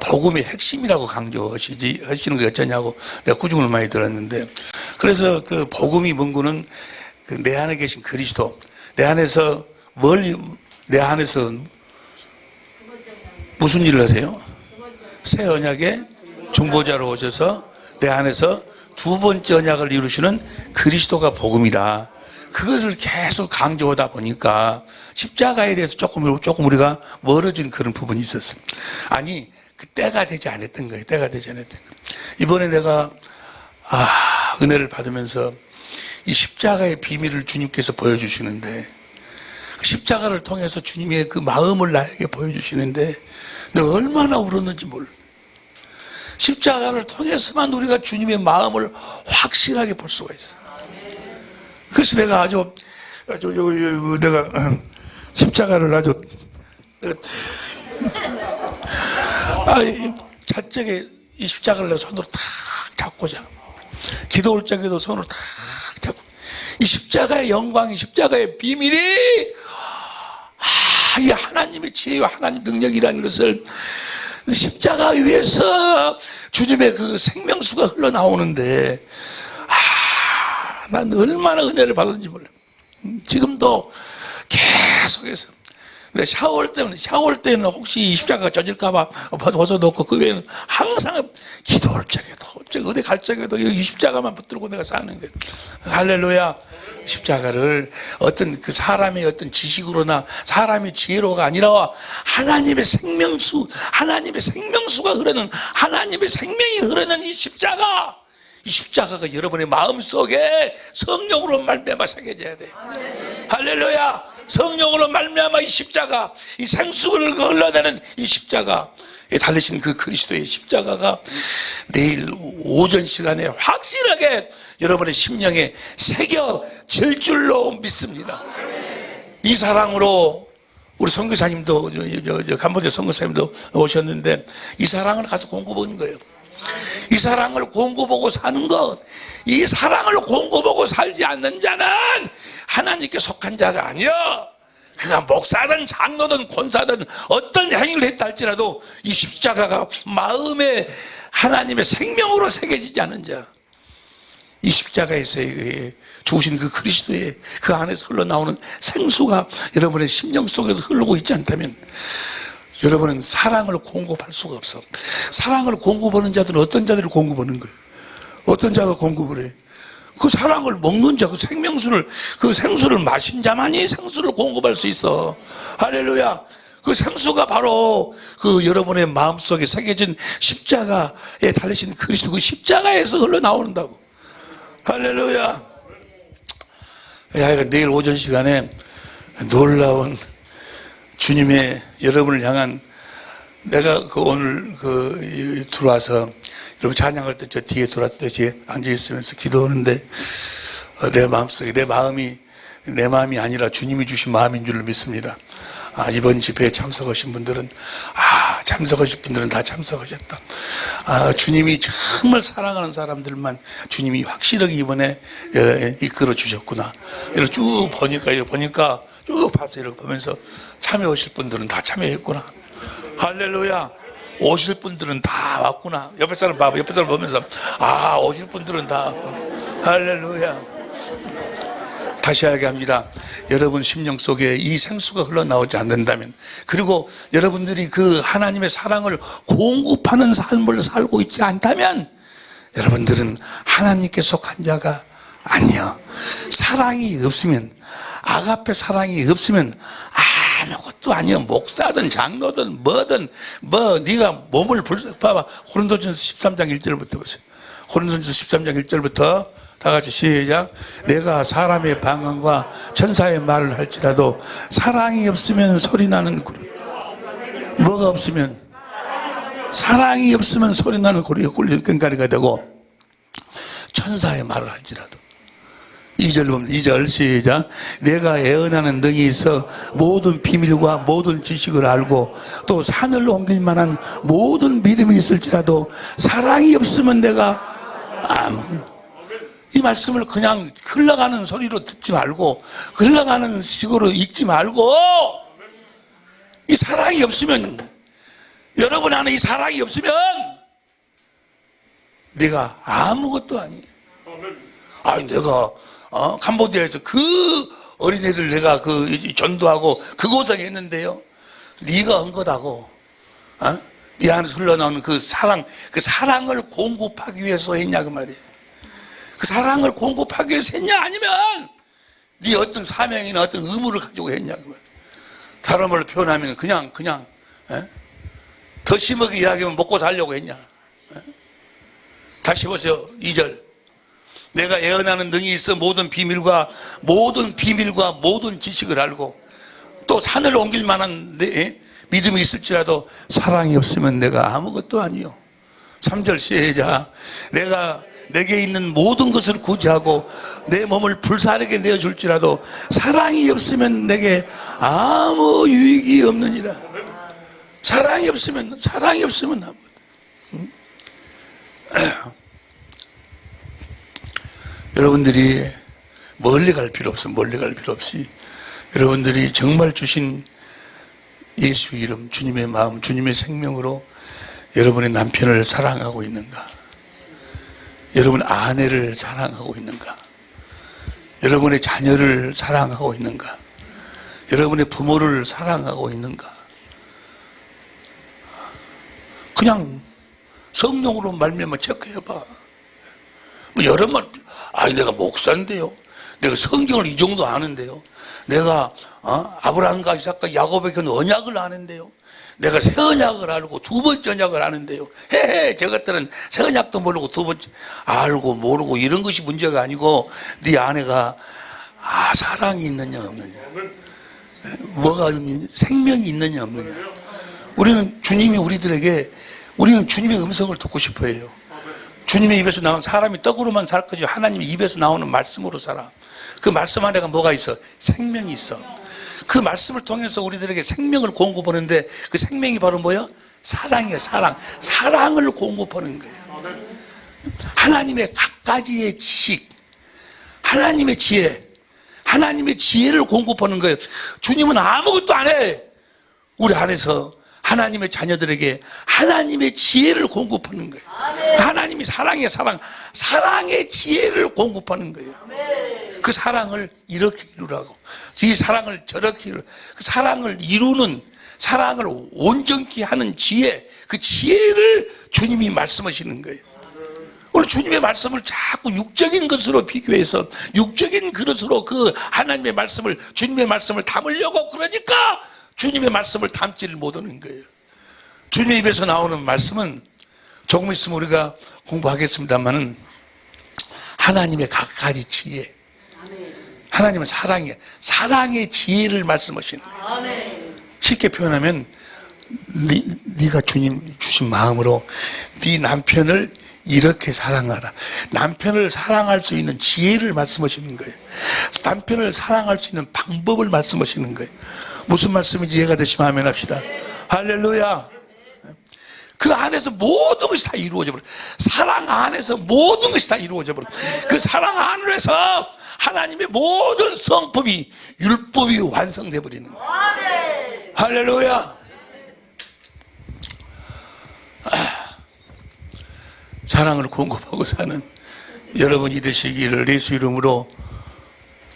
복음의 핵심이라고 하시는 게 어쩌냐고 내가 꾸중을 많이 들었는데, 그래서 그 복음이 뭔고는 그 내 안에 계신 그리스도, 내 안에서 무슨 일을 하세요? 새 언약의 중보자로 오셔서 내 안에서 두 번째 언약을 이루시는 그리스도가 복음이다. 그것을 계속 강조하다 보니까 십자가에 대해서 조금 우리가 멀어진 그런 부분이 있었습니다. 아니, 그 때가 되지 않았던 거예요. 이번에 내가 은혜를 받으면서 이 십자가의 비밀을 주님께서 보여주시는데, 그 십자가를 통해서 주님의 그 마음을 나에게 보여주시는데 내가 얼마나 울었는지 몰라. 십자가를 통해서만 우리가 주님의 마음을 확실하게 볼 수가 있어요. 그래서 내가 내가 십자가를 자적에 이 십자가를 내가 손으로 탁 잡고자, 기도할 적에도 손으로 탁 잡고, 이 십자가의 영광이, 십자가의 비밀이 이 하나님의 지혜와 하나님 능력이라는 것을, 십자가 위에서 주님의 그 생명수가 흘러나오는데 난 얼마나 은혜를 받았는지 몰라요. 지금도 계속해서 내가 샤워할 때는 혹시 이 십자가가 젖을까봐 벗어놓고, 그 외에는 항상 기도할 적에도 어디 갈 적에도 이 십자가만 붙들고 내가 사는 거예요. 할렐루야. 십자가를 어떤 그 사람의 어떤 지식으로나 사람의 지혜로가 아니라 하나님의 생명수가 흐르는, 하나님의 생명이 흐르는 이 십자가가 여러분의 마음속에 성령으로 말미암아 새겨져야 돼. 할렐루야. 성령으로 말미암아 이 십자가, 이 생수를 흘러내는 이 십자가에 달리신 그 그리스도의 십자가가 내일 오전 시간에 확실하게 여러분의 심령에 새겨질 줄로 믿습니다. 이 사랑으로 우리 선교사님도 캄보디아 선교사님도 오셨는데 이 사랑을 가서 공고보는 거예요. 이 사랑을 공고보고 사는 것, 이 사랑을 공고보고 살지 않는 자는 하나님께 속한 자가 아니야. 그가 목사든 장로든 권사든 어떤 행위를 했다 할지라도 이 십자가가 마음에 하나님의 생명으로 새겨지지 않은 자, 이 십자가에서 주신 그 그리스도의 그 안에서 흘러나오는 생수가 여러분의 심령 속에서 흐르고 있지 않다면 여러분은 사랑을 공급할 수가 없어. 사랑을 공급하는 자들은 어떤 자들을 공급하는 거예요? 어떤 자가 공급을 해? 그 사랑을 먹는 자, 그 생수를 마신 자만이 생수를 공급할 수 있어. 할렐루야. 그 생수가 바로 그 여러분의 마음속에 새겨진 십자가에 달리신 그리스도, 그 십자가에서 흘러나온다고. 할렐루야. 내일 오전 시간에 놀라운 주님의 여러분을 향한, 내가 오늘 들어와서 여러분 찬양할 때 저 뒤에 돌아왔을 때 앉아 있으면서 기도하는데 내 마음속에 내 마음이 아니라 주님이 주신 마음인 줄로 믿습니다. 이번 집회에 참석하신 분들은 다 참석하셨다. 주님이 정말 사랑하는 사람들만 주님이 확실하게 이번에 이끌어 주셨구나. 이렇게 쭉 보니까 쭉 봐서 이렇게 보면서 참여하실 분들은 다 참여했구나. 할렐루야. 오실 분들은 다 왔구나. 옆에 사람 보면서 오실 분들은 다. 할렐루야. 다시 이야기합니다. 여러분 심령 속에 이 생수가 흘러나오지 않는다면, 그리고 여러분들이 그 하나님의 사랑을 공급하는 삶을 살고 있지 않다면 여러분들은 하나님께 속한 자가 아니야. 사랑이 없으면, 아가페 사랑이 없으면 아무것도 아니야. 목사든 장로든 뭐든 네가 몸을 봐봐. 고린도전서 13장 1절부터 보세요. 고린도전서 13장 1절부터 다 같이 시작. 내가 사람의 방언과 천사의 말을 할지라도 사랑이 없으면 소리나는 구리. 뭐가 없으면? 사랑이 없으면 소리나는 구리가 꿀린 끈가리가 되고, 천사의 말을 할지라도. 2절 보면 2절 시작. 내가 애언하는 능이 있어 모든 비밀과 모든 지식을 알고 또 산을 옮길 만한 모든 믿음이 있을지라도 사랑이 없으면 내가 이 말씀을 그냥 흘러가는 소리로 듣지 말고, 흘러가는 식으로 읽지 말고, 이 사랑이 없으면, 여러분 안에 이 사랑이 없으면 내가 아무것도 아니에요. 아니 내가 캄보디아에서 그 어린애들 내가 전도하고 그 고생이 했는데요, 네가 한 거다고. 네 안에서 흘러나오는 그 사랑을 공급하기 위해서 했냐 그 말이에요. 그 사랑을 공급하기 위해서 했냐, 아니면 네 어떤 사명이나 어떤 의무를 가지고 했냐 그 말이에요. 다른 말로 표현하면 그냥 더 심하게 이야기하면 먹고 살려고 했냐. 다시 보세요. 2절. 내가 애언하는 능이 있어 모든 비밀과 모든 지식을 알고 또 산을 옮길 만한 믿음이 있을지라도 사랑이 없으면 내가 아무것도 아니요. 3절 시작. 내가 내게 있는 모든 것을 구제하고 내 몸을 불사르게 내어줄지라도 사랑이 없으면 내게 아무 유익이 없느니라. 사랑이 없으면 아무것도. 여러분들이 멀리 갈 필요 없이 여러분들이 정말 주신 예수 이름, 주님의 마음, 주님의 생명으로 여러분의 남편을 사랑하고 있는가? 여러분 아내를 사랑하고 있는가? 여러분의 자녀를 사랑하고 있는가? 여러분의 부모를 사랑하고 있는가? 그냥 성령으로 말미암아 체크해봐. 뭐 여러 말, 내가 목사인데요, 내가 성경을 이 정도 아는데요, 내가 아브라함과 이삭과 야곱의 그 언약을 아는데요, 내가 새 언약을 알고 두 번째 언약을 아는데요, 저것들은 새 언약도 모르고 두 번째 알고 모르고 이런 것이 문제가 아니고, 네 아내가 사랑이 있느냐 없느냐, 뭐가 생명이 있느냐 없느냐. 우리는 주님의 음성을 듣고 싶어 해요. 주님의 입에서 나온, 사람이 떡으로만 살 거지 하나님의 입에서 나오는 말씀으로 살아. 그 말씀 안에가 뭐가 있어? 생명이 있어. 그 말씀을 통해서 우리들에게 생명을 공급하는데, 그 생명이 바로 뭐야? 사랑이에요. 사랑을 공급하는 거예요. 하나님의 갖가지의 지식, 하나님의 지혜를 공급하는 거예요. 주님은 아무것도 안 해. 우리 안에서 하나님의 자녀들에게 하나님의 지혜를 공급하는 거예요. 하나님이 사랑의 지혜를 공급하는 거예요. 그 사랑을 이렇게 이루라고, 이 사랑을 저렇게 이루라고, 그 사랑을 이루는, 사랑을 온전케 하는 지혜, 그 지혜를 주님이 말씀하시는 거예요. 오늘 주님의 말씀을 자꾸 육적인 것으로 비교해서 육적인 그릇으로 그 하나님의 말씀을, 주님의 말씀을 담으려고 그러니까 주님의 말씀을 담지를 못하는 거예요. 주님의 입에서 나오는 말씀은 조금 있으면 우리가 공부하겠습니다만은 하나님의 각가지 지혜, 하나님은 사랑의 지혜를 말씀하시는 거예요. 쉽게 표현하면 네가 주님 주신 마음으로 네 남편을 이렇게 사랑하라. 남편을 사랑할 수 있는 지혜를 말씀하시는 거예요. 남편을 사랑할 수 있는 방법을 말씀하시는 거예요. 무슨 말씀인지 이해가 되시면 아멘 합시다. 할렐루야. 그 안에서 모든 것이 다 이루어져 버려. 사랑 안에서 모든 것이 다 이루어져 버려. 그 사랑 안에서 하나님의 모든 성품이, 율법이 완성돼 버리는 거예요. 할렐루야. 사랑을 공급하고 사는 여러분이 되시기를 예수 이름으로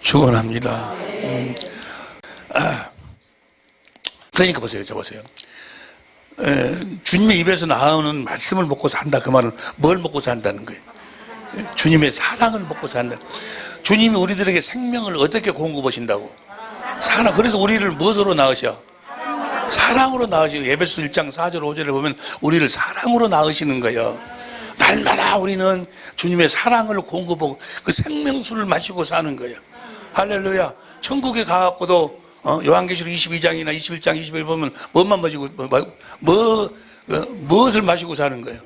축원합니다. 그러니까 보세요. 주님의 입에서 나오는 말씀을 먹고 산다. 그 말은 뭘 먹고 산다는 거예요? 주님의 사랑을 먹고 산다. 주님이 우리들에게 생명을 어떻게 공급하신다고? 사랑. 그래서 우리를 무엇으로 낳으셔? 사랑으로 낳으시고, 에베소 1장 4절 5절에 보면 우리를 사랑으로 낳으시는 거예요. 날마다 우리는 주님의 사랑을 공급하고 그 생명수를 마시고 사는 거예요. 할렐루야. 천국에 가갖고도 요한계시록 22장이나 21장 21 보면 뭐만 마시고 무엇을 마시고 사는 거예요?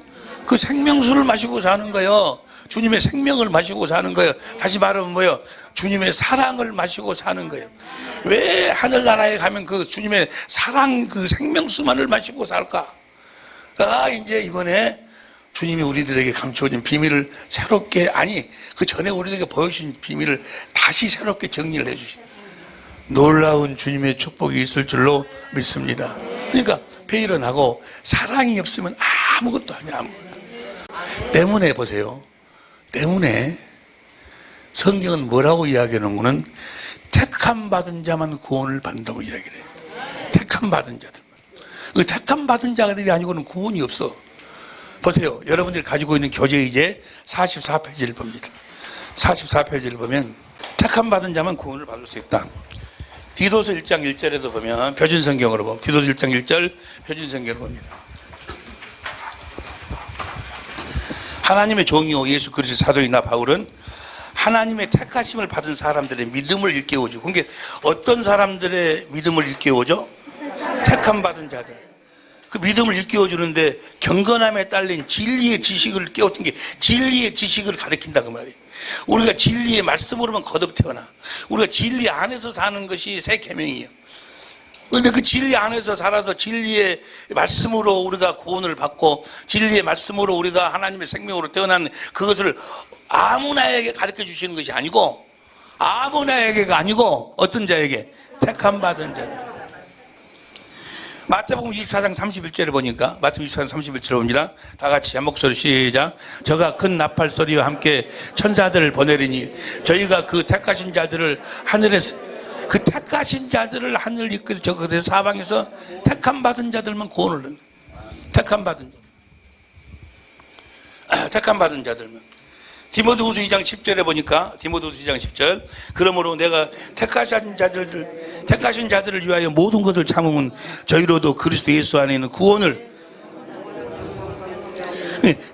그 생명수를 마시고 사는 거예요. 주님의 생명을 마시고 사는 거예요. 다시 말하면 뭐예요? 주님의 사랑을 마시고 사는 거예요. 왜 하늘나라에 가면 그 주님의 사랑, 그 생명수만을 마시고 살까? 이제 이번에 주님이 우리들에게 감추어진 비밀을 새롭게, 그 전에 우리들에게 보여주신 비밀을 다시 새롭게 정리를 해주신 놀라운 주님의 축복이 있을 줄로 믿습니다. 그러니까 회의를 하고 사랑이 없으면 아무것도 아니야. 아무것도. 때문에 보세요. 때문에 성경은 뭐라고 이야기하는 거는 택함 받은 자만 구원을 받는다고 이야기를 해요. 택함 받은 자들. 그 택함 받은 자들이 아니고는 구원이 없어. 보세요. 여러분들이 가지고 있는 교재 이제 44페이지를 봅니다. 44페이지를 보면 택함 받은 자만 구원을 받을 수 있다. 디도서 1장 1절에도 보면 표준성경으로 보면 디도서 1장 1절 표준성경으로 봅니다. 하나님의 종이요 예수 그리스도의 사도이나 바울은 하나님의 택하심을 받은 사람들의 믿음을 일깨워주고, 그러니까 어떤 사람들의 믿음을 일깨워줘? 택함 받은 자들. 그 믿음을 일깨워주는데 경건함에 딸린 진리의 지식을 깨우친 게 진리의 지식을 가르친다 그 말이에요. 우리가 진리의 말씀으로만 거듭 태어나. 우리가 진리 안에서 사는 것이 새 계명이에요. 그런데 그 진리 안에서 살아서 진리의 말씀으로 우리가 구원을 받고 진리의 말씀으로 우리가 하나님의 생명으로 태어난 그것을 아무나에게 가르쳐 주시는 것이 아니고, 아무나에게가 아니고 어떤 자에게? 택함 받은 자들. 마태복음 24장 31절에 보니까, 마태복음 24장 31절에 봅니다. 다 같이 한 목소리 시작. 저가 큰 나팔 소리와 함께 천사들을 보내리니 저희가 그 택하신 자들을 하늘에서, 그 택하신 자들을 하늘 이끌어서 저 그대 사방에서 택함 받은 자들만 구원을 얻는. 택함 받은 자. 택함 받은 자들만. 디모데후서 2장 10절에 보니까, 디모데후서 2장 10절, 그러므로 내가 택하신 자들을 위하여 모든 것을 참으면 저희로도 그리스도 예수 안에 있는 구원을,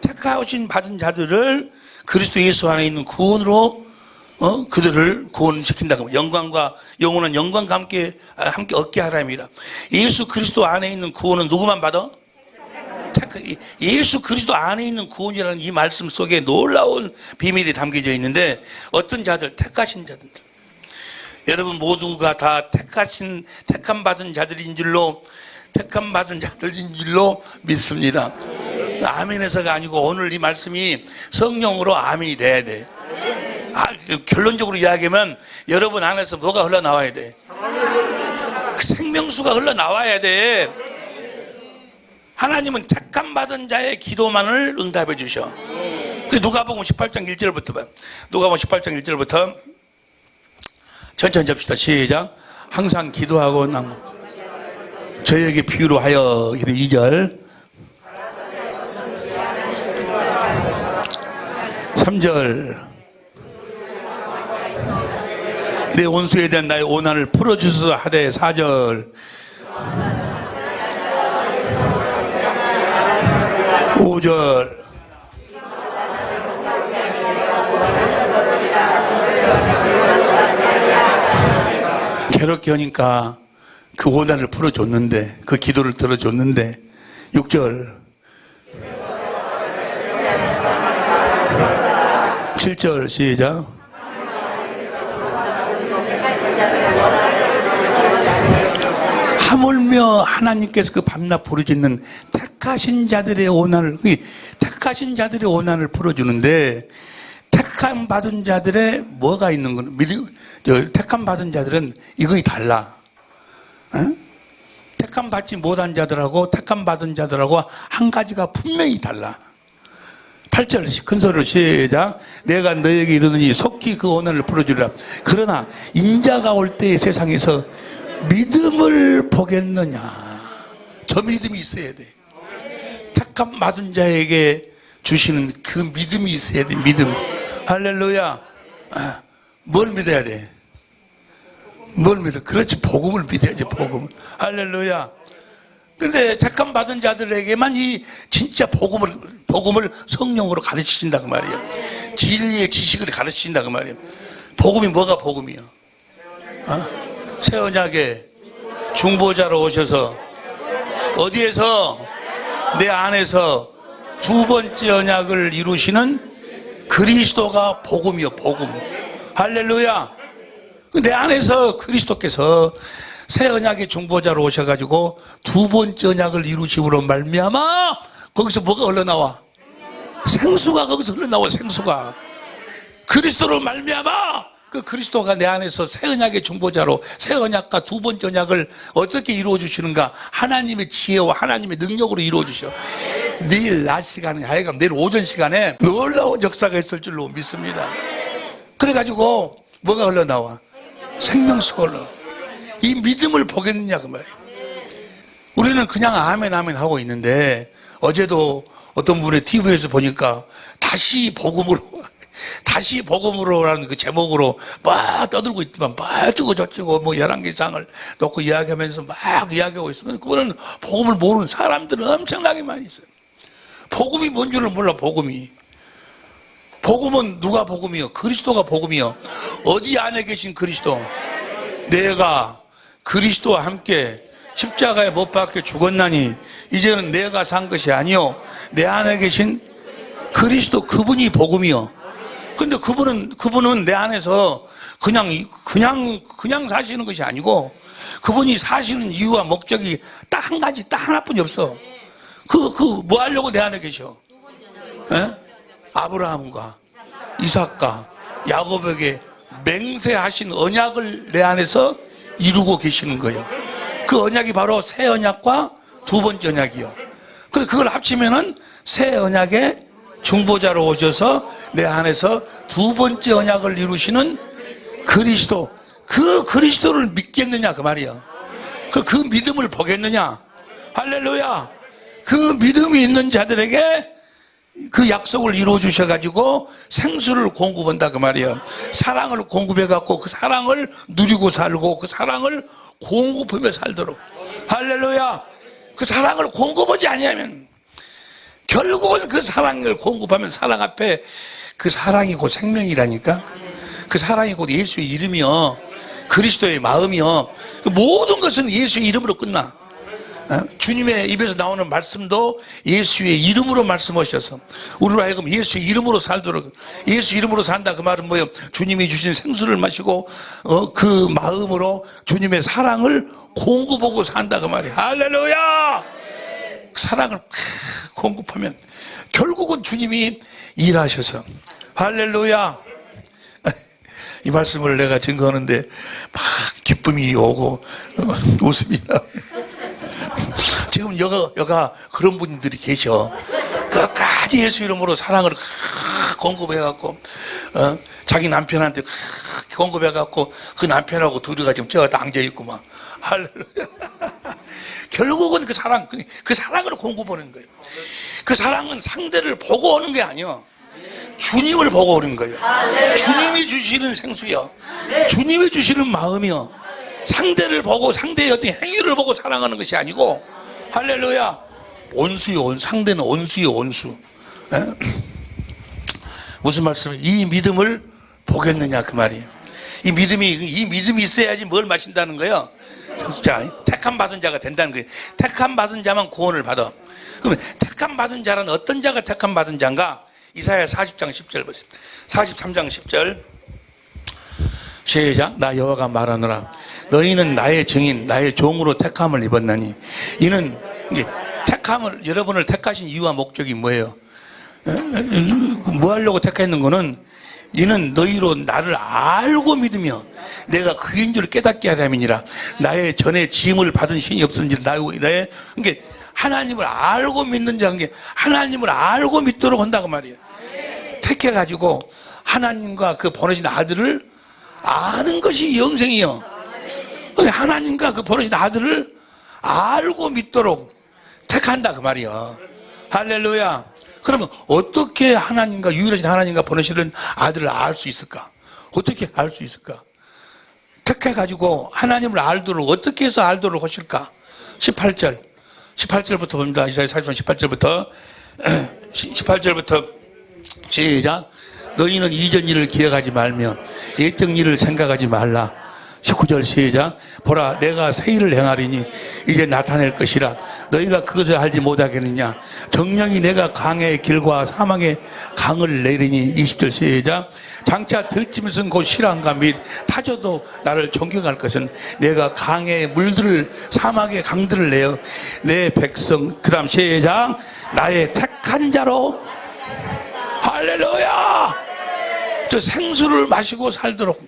택하신 받은 자들을 그리스도 예수 안에 있는 구원으로 그들을 구원시킨다고. 영광과 영원한 영광과 함께 얻게 하라입니다. 예수 그리스도 안에 있는 구원은 누구만 받아? 예수 그리스도 안에 있는 구원이라는 이 말씀 속에 놀라운 비밀이 담겨져 있는데, 어떤 자들? 택하신 자들. 여러분 모두가 다 택함 받은 자들인 줄로 믿습니다. 아멘에서가 아니고 오늘 이 말씀이 성령으로 아멘이 돼야 돼. 결론적으로 이야기하면 여러분 안에서 뭐가 흘러나와야 돼? 생명수가 흘러나와야 돼. 하나님은 택함 받은 자의 기도만을 응답해 주셔. 누가복음 18장 1절부터 봐. 누가복음 18장 1절부터 천천히 접시다. 시작. 항상 기도하고 저에게 비유로 하여 2절 3절 내 원수에 대한 나의 오난을 풀어주소서 하되 4절 5절 괴롭게 하니까 그 오난을 풀어줬는데, 그 기도를 들어줬는데 6절 7절 시작 하물며 하나님께서 그 밤낮 부르짖는 택하신 자들의 오난을 풀어주는데, 택함 받은 자들의 뭐가 있는 거는, 택함 받은 자들은 이거이 달라. 택함 받지 못한 자들하고 택함 받은 자들하고 한 가지가 분명히 달라. 8절 큰 소리로 시작. 내가 너에게 이르노니 속히 그 오난을 풀어주리라. 그러나 인자가 올 때의 세상에서 믿음을 보겠느냐. 저 믿음이 있어야 돼. 택함 받은 자에게 주시는 그 믿음이 있어야 돼. 믿음. 할렐루야. 뭘 믿어야 돼? 뭘 믿어? 그렇지, 복음을 믿어야지. 복음을. 할렐루야. 근데 택함 받은 자들에게만 이 진짜 복음을 성령으로 가르치신다 그 말이에요. 진리의 지식을 가르치신다 그 말이에요. 복음이 뭐가 복음이요? 새 언약의 중보자로 오셔서 어디에서? 내 안에서 두 번째 언약을 이루시는 그리스도가 복음이요. 복음. 할렐루야. 내 안에서 그리스도께서 새 언약의 중보자로 오셔가지고 두 번째 언약을 이루심으로 말미암아 거기서 뭐가 흘러나와? 생수가 거기서 흘러나와. 생수가. 그리스도로 말미암아 그 그리스도가 내 안에서 새 언약의 중보자로 새 언약과 두 번째 언약을 어떻게 이루어 주시는가? 하나님의 지혜와 하나님의 능력으로 이루어 주셔. 내일 낮 시간에, 하여간 내일 오전 시간에 놀라운 역사가 있을 줄로 믿습니다. 그래가지고 뭐가 흘러나와? 생명수가 흘러. 이 믿음을 보겠느냐 그 말이에요. 우리는 그냥 아멘 아멘 하고 있는데 어제도 어떤 분의 TV에서 보니까 다시 복음으로라는 그 제목으로 막 떠들고 있지만 막 어쩌고 저쩌고 뭐 11개상을 놓고 이야기하면서 막 이야기하고 있으면 그거는 복음을 모르는 사람들은 엄청나게 많이 있어요. 복음이 뭔 줄을 몰라. 복음은 누가 복음이요? 그리스도가 복음이요. 어디 안에 계신 그리스도? 내가 그리스도와 함께 십자가에 못 박혀 죽었나니 이제는 내가 산 것이 아니요 내 안에 계신 그리스도, 그분이 복음이요. 근데 그분은 내 안에서 그냥 사시는 것이 아니고 그분이 사시는 이유와 목적이 딱 한 가지, 딱 하나뿐이 없어. 뭐 하려고 내 안에 계셔? 에? 아브라함과 이삭과 야곱에게 맹세하신 언약을 내 안에서 이루고 계시는 거예요. 그 언약이 바로 새 언약과 두 번째 언약이요. 그래서 그걸 합치면은 새 언약의 중보자로 오셔서 내 안에서 두 번째 언약을 이루시는 그리스도. 그 그리스도를 믿겠느냐 그 말이야. 그 믿음을 보겠느냐. 할렐루야. 그 믿음이 있는 자들에게 그 약속을 이루어 주셔가지고 생수를 공급한다 그 말이야. 사랑을 공급해갖고 그 사랑을 누리고 살고 그 사랑을 공급하며 살도록. 할렐루야. 그 사랑을 공급하지 아니하면 결국은 그 사랑을 공급하면 사랑 앞에 그 사랑이 곧 생명이라니까. 그 사랑이 곧 예수의 이름이요, 그리스도의 마음이요. 모든 것은 예수의 이름으로 끝나. 주님의 입에서 나오는 말씀도 예수의 이름으로 말씀하셔서 우리로 하여금 예수의 이름으로 살도록. 예수 이름으로 산다 그 말은 뭐예요? 주님이 주신 생수를 마시고 그 마음으로 주님의 사랑을 공급하고 산다 그 말이에요. 할렐루야. 그 사랑을 공급하면 결국은 주님이 일하셔서. 할렐루야. 이 말씀을 내가 증거하는데 막 기쁨이 오고 웃음이 나오고. 지금 여가 그런 분들이 계셔. 끝까지 예수 이름으로 사랑을 공급해갖고 자기 남편한테 공급해갖고 그 남편하고 둘이가 지금 저기 앉아있고 막. 할렐루야. 결국은 그 사랑을 공급하는 거예요. 그 사랑은 상대를 보고 오는 게 아니요, 주님을 보고 오는 거예요. 주님이 주시는 생수요, 주님이 주시는 마음이요. 상대를 보고 상대의 어떤 행위를 보고 사랑하는 것이 아니고. 할렐루야. 온수요, 상대는 온수요, 온수. 무슨 말씀이에요? 이 믿음을 보겠느냐 그 말이에요. 이 믿음이 있어야지 뭘 마신다는 거예요. 자, 택함 받은 자가 된다는 거예요. 택함 받은 자만 구원을 받아. 그러면 택함 받은 자란 어떤 자가 택함 받은 자인가? 이사야 40장 10절 보세요. 43장 10절 시작. 나 여호와가 말하노라. 너희는 나의 증인, 나의 종으로 택함을 입었나니. 이는 택함을, 여러분을 택하신 이유와 목적이 뭐예요? 뭐 하려고 택했는 거는 이는 너희로 나를 알고 믿으며 내가 그인 줄 깨닫게 하려면이라. 나의 전에 지음을 받은 신이 없은지 나의 그러니까 하나님을 알고 믿는 자인 게 하나님을 알고 믿도록 한다고 말이에요. 택해가지고 하나님과 그 보내신 아들을 아는 것이 영생이요. 하나님과 그 보내신 아들을 알고 믿도록. 택한다 그 말이야. 할렐루야. 그러면 어떻게 하나님과 유일하신 하나님과 보내시는 아들을 알 수 있을까? 어떻게 알 수 있을까? 택해가지고 하나님을 알도록 어떻게 해서 알도록 하실까? 18절부터 봅니다. 이사야 40장 18절부터 시작. 너희는 이전 일을 기억하지 말며 옛적 일을 생각하지 말라. 19절 시작. 보라 내가 새 일을 행하리니 이제 나타낼 것이라. 너희가 그것을 알지 못하겠느냐. 정령이 내가 강의 길과 사망의 강을 내리니. 20절 시작. 장차 들짐승 곧 실한가 및 타져도 나를 존경할 것은 내가 강의 물들을 사막의 강들을 내어 내 백성 그 다음 시작. 나의 택한 자로. 할렐루야. 저 생수를 마시고 살도록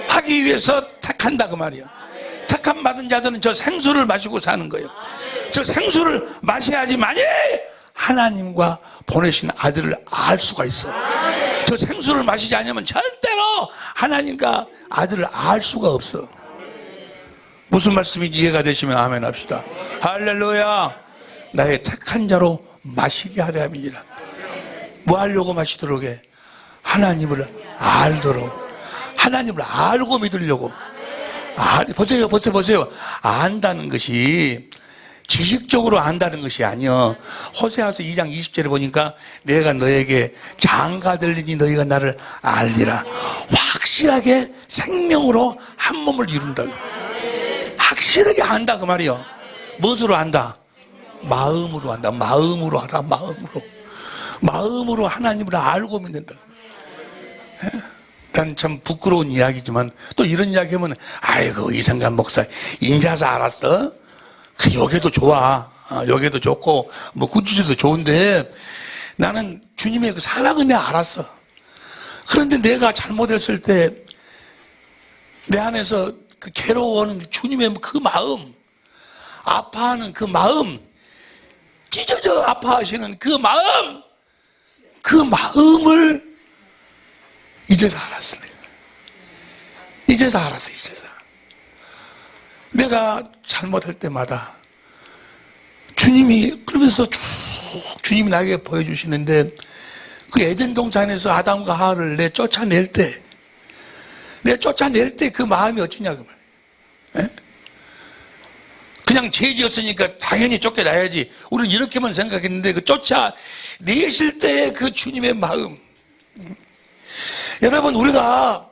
하기 위해서 택한다 그 말이야. 택함 받은 자들은 저 생수를 마시고 사는 거예요. 저 생수를 마셔야지만이 하나님과 보내신 아들을 알 수가 있어. 저 생수를 마시지 않으면 절대로 하나님과 아들을 알 수가 없어. 무슨 말씀인지 이해가 되시면 아멘 합시다. 할렐루야. 나의 택한 자로 마시게 하려 함이니라. 뭐 하려고 마시도록 해? 하나님을 알도록. 하나님을 알고 믿으려고. 보세요. 안다는 것이 지식적으로 안다는 것이 아니요. 호세아서 2장 20절에 보니까 내가 너에게 장가 들리니 너희가 나를 알리라. 확실하게 생명으로 한 몸을 이룬다고. 확실하게 안다 그 말이요. 무엇으로 안다? 마음으로 안다. 마음으로 알아. 마음으로 하나님을 알고 믿는다. 난 참 부끄러운 이야기지만 또 이런 이야기하면 아이고 이상간 목사 인자서 알았어? 그 여기도 좋아. 여기도 좋고 뭐 구주제도 좋은데 나는 주님의 그 사랑은 내가 알았어. 그런데 내가 잘못했을 때 내 안에서 그 괴로워하는 주님의 그 마음, 아파하는 그 마음, 찢어져 아파하시는 그 마음을 이제서 알았어. 이제서 알았어. 내가 잘못할 때마다 주님이 그러면서 쭉 주님이 나에게 보여주시는데 그 에덴 동산에서 아담과 하와를 쫓아낼 때 그 마음이 어찌냐 그 말이에요. 그냥 죄 지었으니까 당연히 쫓겨나야지. 우리는 이렇게만 생각했는데 그 쫓아내실 때의 그 주님의 마음. 여러분 우리가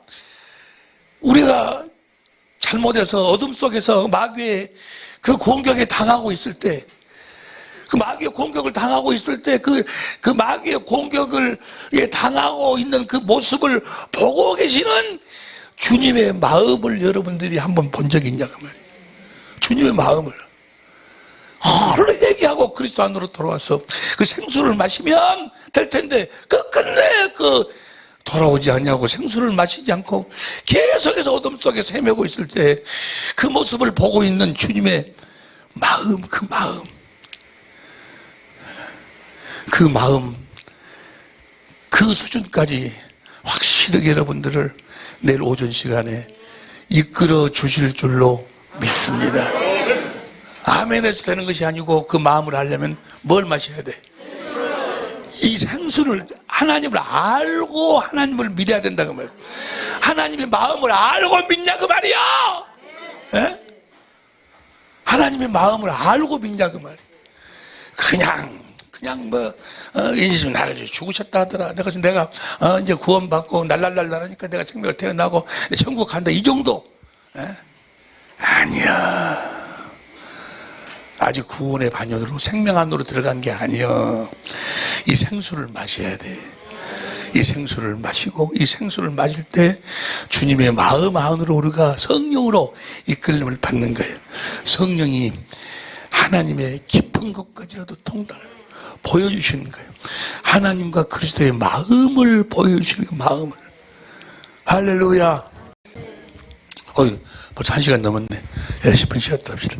잘못해서 어둠 속에서 마귀의 그 공격에 당하고 있을 때, 그 마귀의 공격을 당하고 있을 때, 그 마귀의 공격을 당하고 있는 그 모습을 보고 계시는 주님의 마음을 여러분들이 한번 본 적이 있냐 그 말이에요. 주님의 마음을. 얼른 얘기하고 그리스도 안으로 돌아와서 그 생수를 마시면 될 텐데 끝끝내 돌아오지 않냐고 생수를 마시지 않고 계속해서 어둠 속에 헤매고 있을 때 그 모습을 보고 있는 주님의 마음, 그 수준까지 확실하게 여러분들을 내일 오전 시간에 이끌어 주실 줄로 믿습니다. 아멘에서 되는 것이 아니고 그 마음을 알려면 뭘 마셔야 돼? 이 생수를 하나님을 알고 하나님을 믿어야 된다 그 말이야. 하나님의 마음을 알고 믿냐 그 말이야. 에? 하나님의 마음을 알고 믿냐 그 말이야. 그냥 예수님 나를 죽으셨다 하더라. 내가 이제 구원받고 날랄랄랄하니까 내가 생명을 태어나고 천국 간다 이 정도. 에? 아니야. 아직 구원의 반연으로 생명 안으로 들어간 게 아니여. 이 생수를 마셔야 돼. 이 생수를 마시고 이 생수를 마실 때 주님의 마음 안으로 우리가 성령으로 이끌림을 받는 거예요. 성령이 하나님의 깊은 것까지라도 통달을 보여주시는 거예요. 하나님과 그리스도의 마음을 보여주시는 거예요. 마음을. 할렐루야. 벌써 1시간 넘었네. 10분 쉬었다 합시다.